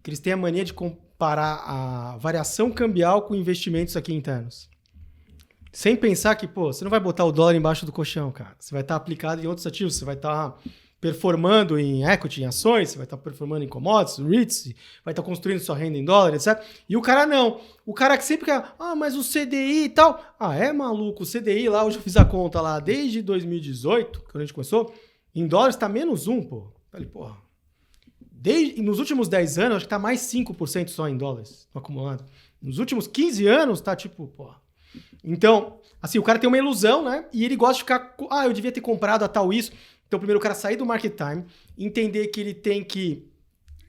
que eles têm a mania de comparar a variação cambial com investimentos aqui internos. Sem pensar que, você não vai botar o dólar embaixo do colchão, cara. Você vai estar aplicado em outros ativos, você vai estar performando em equity, em ações, você vai estar performando em commodities, REITs, vai estar construindo sua renda em dólar, etc. E o cara não. O cara que sempre quer, mas o CDI e tal. Maluco, o CDI lá, hoje eu fiz a conta lá, desde 2018, quando a gente começou, em dólares está menos 1, pô. Falei, porra. Nos últimos 10 anos, acho que está mais 5% só em dólares, acumulado. Nos últimos 15 anos, está tipo, porra. Então, assim, o cara tem uma ilusão, né? E ele gosta de ficar... eu devia ter comprado a tal isso. Então, primeiro o cara sair do market time, entender que ele tem que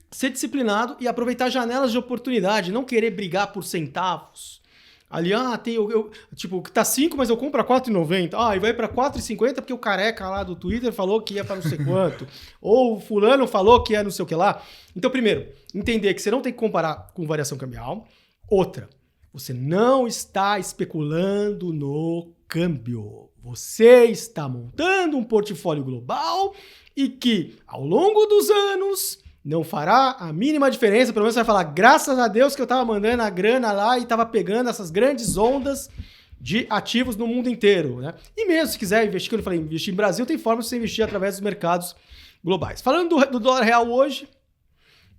ser disciplinado e aproveitar janelas de oportunidade, não querer brigar por centavos. Ali, tipo, que tá 5, mas eu compro a 4,90. E vai para 4,50 porque o careca lá do Twitter falou que ia para não sei quanto. Ou o fulano falou que ia não sei o que lá. Então, primeiro, entender que você não tem que comparar com variação cambial. Outra, você não está especulando no câmbio. Você está montando um portfólio global e que, ao longo dos anos, não fará a mínima diferença, pelo menos você vai falar, graças a Deus que eu estava mandando a grana lá e estava pegando essas grandes ondas de ativos no mundo inteiro, né? E mesmo se quiser investir, como eu falei, investir em Brasil, tem forma de você investir através dos mercados globais. Falando do dólar real hoje,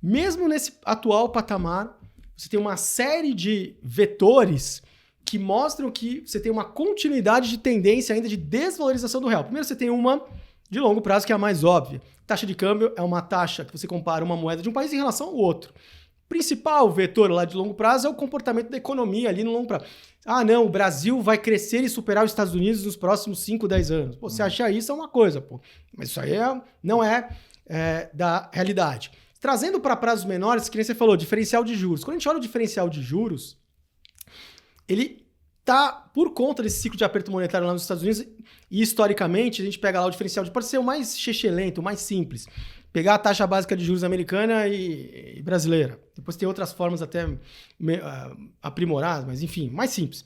mesmo nesse atual patamar, você tem uma série de vetores que mostram que você tem uma continuidade de tendência ainda de desvalorização do real. Primeiro, você tem uma de longo prazo, que é a mais óbvia. Taxa de câmbio é uma taxa que você compara uma moeda de um país em relação ao outro. O principal vetor lá de longo prazo é o comportamento da economia ali no longo prazo. Ah, não, o Brasil vai crescer e superar os Estados Unidos nos próximos 5, 10 anos. Pô, você achar isso é uma coisa, pô. Mas isso aí não é da realidade. Trazendo para prazos menores, que nem você falou, diferencial de juros. Quando a gente olha o diferencial de juros, ele tá por conta desse ciclo de aperto monetário lá nos Estados Unidos e, historicamente, a gente pega lá o diferencial de... Pode ser o mais chechelento, o mais simples. Pegar a taxa básica de juros americana e brasileira. Depois tem outras formas até aprimoradas, mas enfim, mais simples.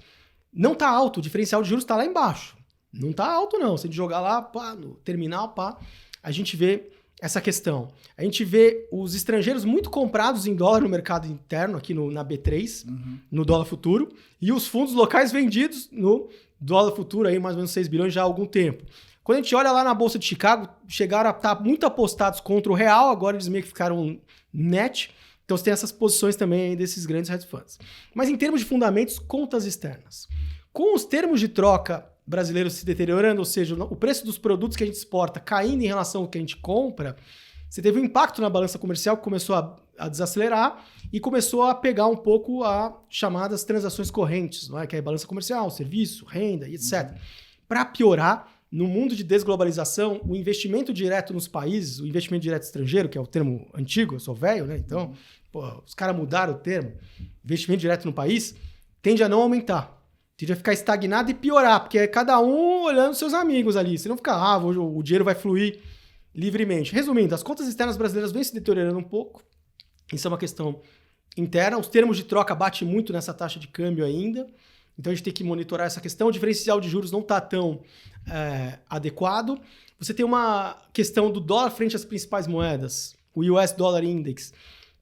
Não tá alto, o diferencial de juros tá lá embaixo. Não tá alto não. Se a gente jogar lá, pá, no terminal, pá, a gente vê essa questão. A gente vê os estrangeiros muito comprados em dólar no mercado interno, aqui na B3, no dólar futuro, e os fundos locais vendidos no dólar futuro, aí mais ou menos 6 bilhões já há algum tempo. Quando a gente olha lá na Bolsa de Chicago, chegaram a estar muito apostados contra o real, agora eles meio que ficaram net, então você tem essas posições também desses grandes hedge funds. Mas em termos de fundamentos, contas externas. Com os termos de troca brasileiros se deteriorando, ou seja, o preço dos produtos que a gente exporta caindo em relação ao que a gente compra, você teve um impacto na balança comercial que começou a desacelerar e começou a pegar um pouco as chamadas transações correntes, não é? Que é a balança comercial, serviço, renda e etc. Para piorar, no mundo de desglobalização, o investimento direto nos países, o investimento direto estrangeiro, que é o termo antigo, eu sou velho, né? Então, os caras mudaram o termo, investimento direto no país, tende a não aumentar. Tende a ficar estagnado e piorar, porque é cada um olhando seus amigos ali. Você não fica, o dinheiro vai fluir livremente. Resumindo, as contas externas brasileiras vêm se deteriorando um pouco. Isso é uma questão interna. Os termos de troca batem muito nessa taxa de câmbio ainda. Então a gente tem que monitorar essa questão. O diferencial de juros não está tão adequado. Você tem uma questão do dólar frente às principais moedas. O US Dollar Index,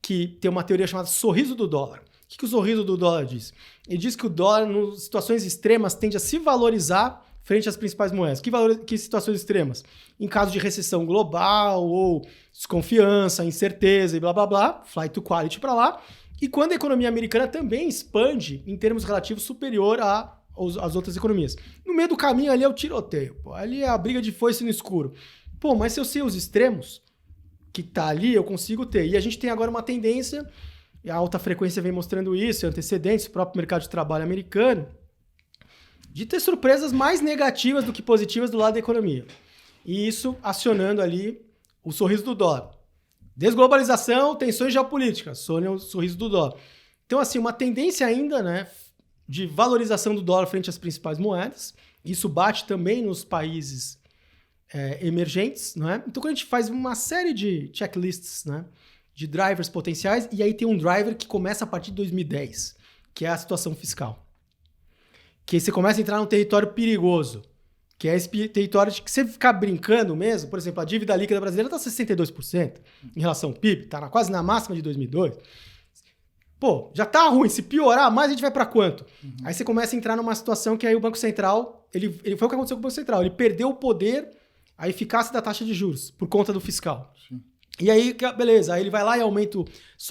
que tem uma teoria chamada sorriso do dólar. O que o sorriso do dólar diz? Ele diz que o dólar, em situações extremas, tende a se valorizar frente às principais moedas. Que situações extremas? Em caso de recessão global ou desconfiança, incerteza e blá, blá, blá, flight to quality para lá. E quando a economia americana também expande em termos relativos superior às outras economias. No meio do caminho ali é o tiroteio. Pô. Ali é a briga de foice no escuro. Pô, mas se eu sei os extremos que tá ali, eu consigo ter. E a gente tem agora uma tendência... E a alta frequência vem mostrando isso, antecedentes, o próprio mercado de trabalho americano, de ter surpresas mais negativas do que positivas do lado da economia. E isso acionando ali o sorriso do dólar. Desglobalização, tensões geopolíticas, sorriso do dólar. Então, assim, uma tendência ainda, né, de valorização do dólar frente às principais moedas. Isso bate também nos países emergentes, não é? Então, quando a gente faz uma série de checklists, né, de drivers potenciais, e aí tem um driver que começa a partir de 2010, que é a situação fiscal. Que aí você começa a entrar num território perigoso, que é esse território de que você ficar brincando mesmo, por exemplo, a dívida líquida brasileira está 62% em relação ao PIB, está quase na máxima de 2002. Pô, já tá ruim, se piorar mais a gente vai para quanto? Aí você começa a entrar numa situação que aí o Banco Central, ele foi o que aconteceu com o Banco Central, ele perdeu o poder, a eficácia da taxa de juros, por conta do fiscal. Sim. E aí, beleza, aí ele vai lá e aumenta,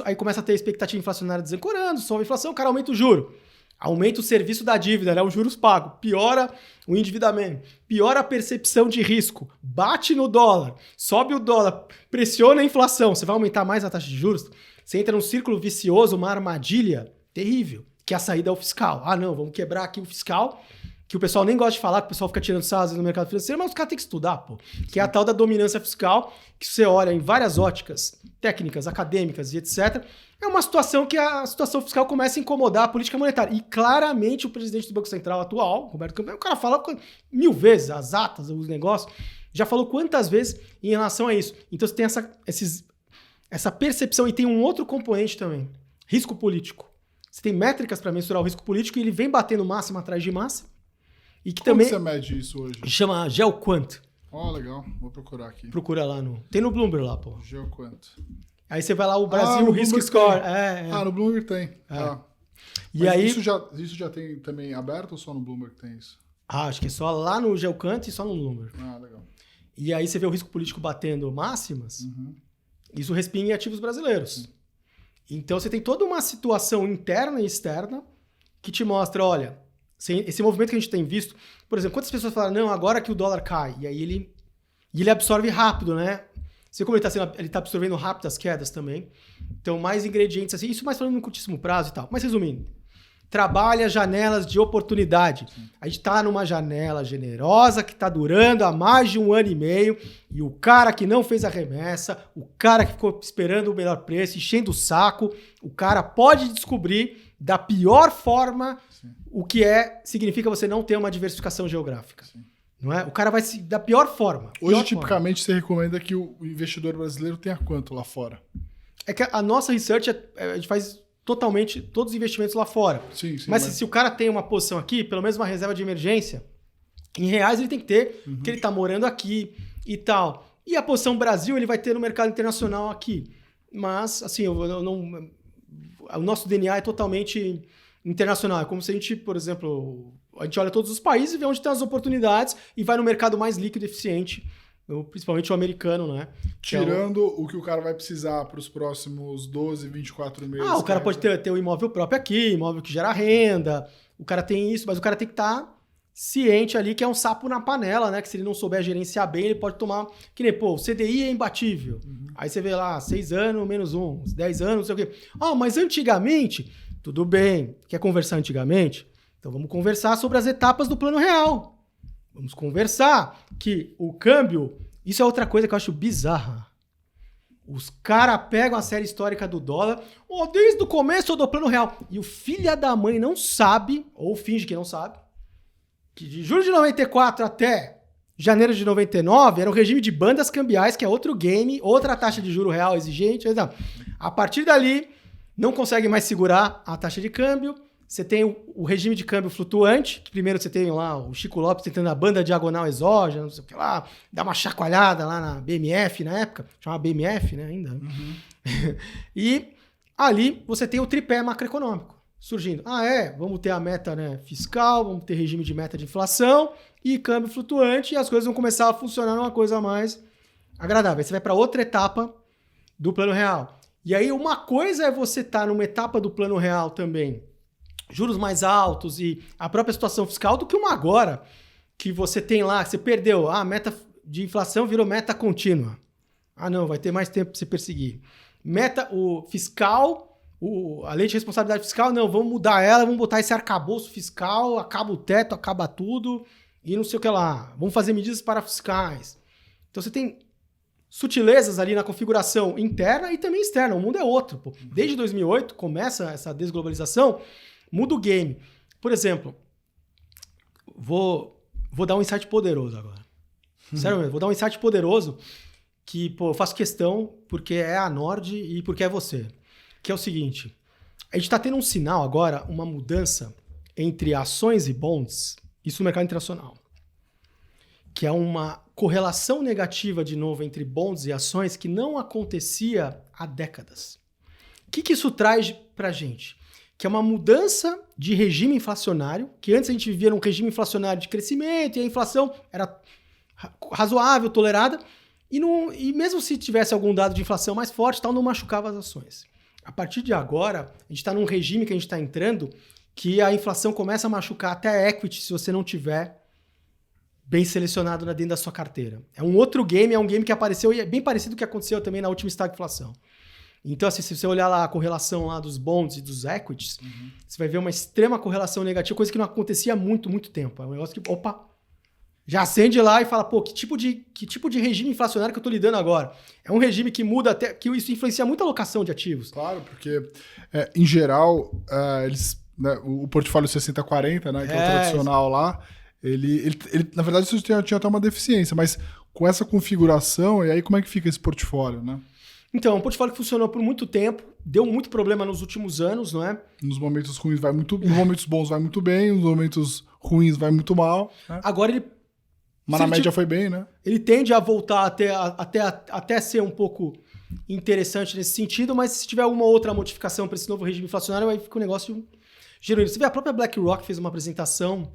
aí começa a ter expectativa inflacionária desancorando, sobe a inflação, o cara aumenta o juro. Aumenta o serviço da dívida, né? Os juros pagos, piora o endividamento, piora a percepção de risco, bate no dólar, sobe o dólar, pressiona a inflação, você vai aumentar mais a taxa de juros, você entra num círculo vicioso, uma armadilha terrível, que é a saída ao fiscal. Ah, não, vamos quebrar aqui o fiscal, que o pessoal nem gosta de falar, que o pessoal fica tirando sarro no mercado financeiro, mas os caras têm que estudar, pô. Que é a tal da dominância fiscal, que você olha em várias óticas técnicas, acadêmicas e etc., é uma situação que a situação fiscal começa a incomodar a política monetária. E claramente o presidente do Banco Central atual, Roberto Campos, o cara fala 1000 vezes, as atas, os negócios, já falou quantas vezes em relação a isso. Então você tem essa percepção e tem um outro componente também, risco político. Você tem métricas para mensurar o risco político e ele vem batendo máxima atrás de máxima. E que Como também você mede isso hoje? Chama GeoQuant. Ó, legal. Vou procurar aqui. Procura lá no... Tem no Bloomberg lá, pô. GeoQuant. Aí você vai lá, o Brasil, Risk Score. No Bloomberg tem. E Mas aí... isso já tem também aberto ou só no Bloomberg tem isso? Acho que é só lá no Geocant e só no Bloomberg. Legal. E aí você vê o risco político batendo máximas, isso respinga em ativos brasileiros. Então você tem toda uma situação interna e externa que te mostra, olha, esse movimento que a gente tem visto, por exemplo, quantas pessoas falam, não, agora que o dólar cai, e aí ele absorve rápido, né? Você como ele tá absorvendo rápido as quedas também. Então, mais ingredientes assim, isso mais falando no curtíssimo prazo e tal. Mas resumindo, trabalha janelas de oportunidade. A gente está numa janela generosa que está durando há mais de 1 ano e meio e o cara que não fez a remessa, o cara que ficou esperando o melhor preço, enchendo o saco, o cara pode descobrir da pior forma o que significa você não ter uma diversificação geográfica. Não é? O cara vai se da pior forma. Hoje, tipicamente, você recomenda que o investidor brasileiro tenha quanto lá fora? É que a nossa research, a gente faz totalmente todos os investimentos lá fora. Sim, mas se o cara tem uma posição aqui, pelo menos uma reserva de emergência, em reais ele tem que ter, porque ele está morando aqui e tal. E a posição Brasil ele vai ter no mercado internacional aqui. Mas, assim, o nosso DNA é totalmente internacional. É como se a gente, por exemplo, a gente olha todos os países e vê onde tem as oportunidades e vai no mercado mais líquido e eficiente, principalmente o americano, né? Tirando o que o cara vai precisar para os próximos 12, 24 meses. O cara pode ter o imóvel próprio aqui, imóvel que gera renda, o cara tem isso, mas o cara tem que estar ciente ali que é um sapo na panela, né? Que se ele não souber gerenciar bem, ele pode tomar... Que nem, o CDI é imbatível. Aí você vê lá, 6 anos, menos 1, 10 anos, não sei o quê. Mas antigamente, tudo bem. Quer conversar antigamente? Então vamos conversar sobre as etapas do Plano Real. Vamos conversar que o câmbio... Isso é outra coisa que eu acho bizarra. Os caras pegam a série histórica do dólar, desde o começo do Plano Real. E o filho da mãe não sabe, ou finge que não sabe, que de julho de 94 até janeiro de 99 era um regime de bandas cambiais, que é outro game, outra taxa de juro real exigente. A partir dali, não consegue mais segurar a taxa de câmbio. Você tem o regime de câmbio flutuante, que primeiro você tem lá o Chico Lopes tentando a banda diagonal exógena, não sei o que lá, dá uma chacoalhada lá na BMF na época, chamava BMF, né, ainda. E ali você tem o tripé macroeconômico surgindo. Vamos ter a meta, né, fiscal, vamos ter regime de meta de inflação e câmbio flutuante, e as coisas vão começar a funcionar numa coisa mais agradável. Aí você vai para outra etapa do Plano Real. E aí uma coisa é você estar numa etapa do Plano Real também, juros mais altos e a própria situação fiscal, do que uma agora, que você tem lá, você perdeu, a meta de inflação virou meta contínua. Não, vai ter mais tempo para você perseguir. Meta, o fiscal, a lei de responsabilidade fiscal, não, vamos mudar ela, vamos botar esse arcabouço fiscal, acaba o teto, acaba tudo, e não sei o que lá. Vamos fazer medidas parafiscais. Então você tem sutilezas ali na configuração interna e também externa, o mundo é outro. Desde 2008 começa essa desglobalização, muda o game. Por exemplo, vou dar um insight poderoso agora. Sério mesmo, vou dar um insight poderoso que, eu faço questão porque é a Nord e porque é você. Que é o seguinte, a gente está tendo um sinal agora, uma mudança entre ações e bonds, isso no mercado internacional, que é uma correlação negativa de novo entre bonds e ações que não acontecia há décadas. O que isso traz pra gente? Que é uma mudança de regime inflacionário, que antes a gente vivia num regime inflacionário de crescimento e a inflação era razoável, tolerada, e mesmo se tivesse algum dado de inflação mais forte, tal, não machucava as ações. A partir de agora, a gente está num regime que a gente está entrando que a inflação começa a machucar até a equity se você não tiver bem selecionado dentro da sua carteira. É um outro game, é um game que apareceu e é bem parecido com o que aconteceu também na última estagflação. Então, assim, se você olhar lá a correlação lá dos bonds e dos equities, você vai ver uma extrema correlação negativa, coisa que não acontecia há muito, muito tempo. É um negócio que, já acende lá e fala, que tipo de regime inflacionário que eu estou lidando agora? É um regime que muda até, que isso influencia muito a alocação de ativos. Claro, porque, em geral, eles, né, o portfólio 60-40, né, que é o tradicional lá, ele na verdade, isso tinha até uma deficiência, mas com essa configuração, e aí como é que fica esse portfólio, né? Então, é um portfólio que funcionou por muito tempo, deu muito problema nos últimos anos, não é? Nos momentos ruins nos momentos bons vai muito bem, nos momentos ruins vai muito mal. Né? Agora ele Mas na média foi bem, né? Ele tende a voltar até ser um pouco interessante nesse sentido, mas se tiver alguma outra modificação para esse novo regime inflacionário, aí fica um negócio genuíno. Você vê, a própria BlackRock fez uma apresentação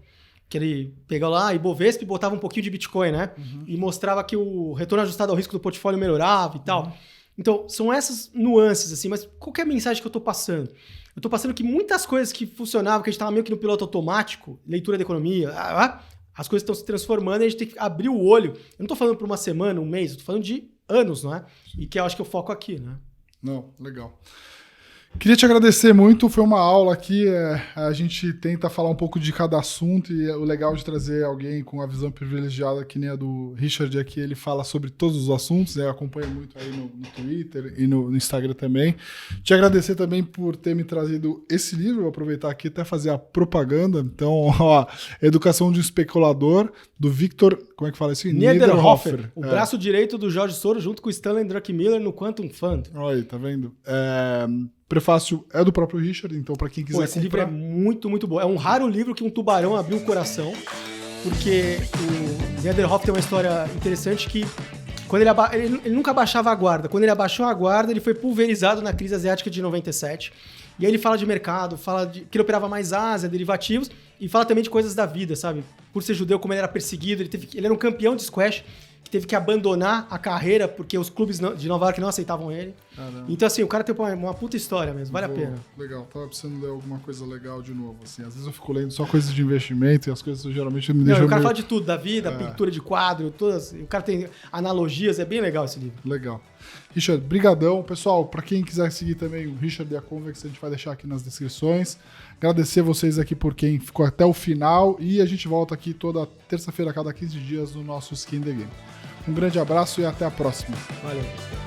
que ele pegou lá, Ibovespa, e botava um pouquinho de Bitcoin, né? E mostrava que o retorno ajustado ao risco do portfólio melhorava e tal. Então, são essas nuances, assim, mas qual que é a mensagem que eu tô passando? Eu tô passando que muitas coisas que funcionavam, que a gente tava meio que no piloto automático, leitura da economia, as coisas estão se transformando e a gente tem que abrir o olho. Eu não tô falando por uma semana, um mês, eu tô falando de anos, não é? E que eu acho que eu foco aqui, né? Não, legal. Queria te agradecer muito, foi uma aula aqui, a gente tenta falar um pouco de cada assunto e o legal de trazer alguém com a visão privilegiada que nem a do Richard aqui, ele fala sobre todos os assuntos, eu acompanho muito aí no Twitter e no Instagram também. Te agradecer também por ter me trazido esse livro, vou aproveitar aqui até fazer a propaganda, então, ó, Educação de um Especulador, do Victor, como é que fala isso? Niederhofer, o braço direito do Jorge Soros junto com o Stanley Druckenmiller no Quantum Fund. Olha aí, tá vendo? Prefácio é do próprio Richard, então para quem quiser esse livro é muito, muito bom. É um raro livro que um tubarão abriu o coração, porque o Niederhofer tem uma história interessante que quando ele nunca abaixava a guarda. Quando ele abaixou a guarda, ele foi pulverizado na crise asiática de 97. E aí ele fala de mercado, fala que ele operava mais Ásia, derivativos, e fala também de coisas da vida, sabe? Por ser judeu, como ele era perseguido, ele era um campeão de squash, que teve que abandonar a carreira porque os clubes de Nova York não aceitavam ele. Caramba. Então, assim, o cara tem uma puta história mesmo, vale a pena. Legal, tava precisando ler alguma coisa legal de novo, assim. Às vezes eu fico lendo só coisas de investimento e as coisas geralmente me deixam... O cara fala de tudo, da vida, pintura de quadro, todas. O cara tem analogias, é bem legal esse livro. Legal. Richard, brigadão. Pessoal, para quem quiser seguir também o Richard e a Convex, a gente vai deixar aqui nas descrições. Agradecer vocês aqui por quem ficou até o final e a gente volta aqui toda terça-feira, a cada 15 dias, no nosso Skin the Game. Um grande abraço e até a próxima. Valeu.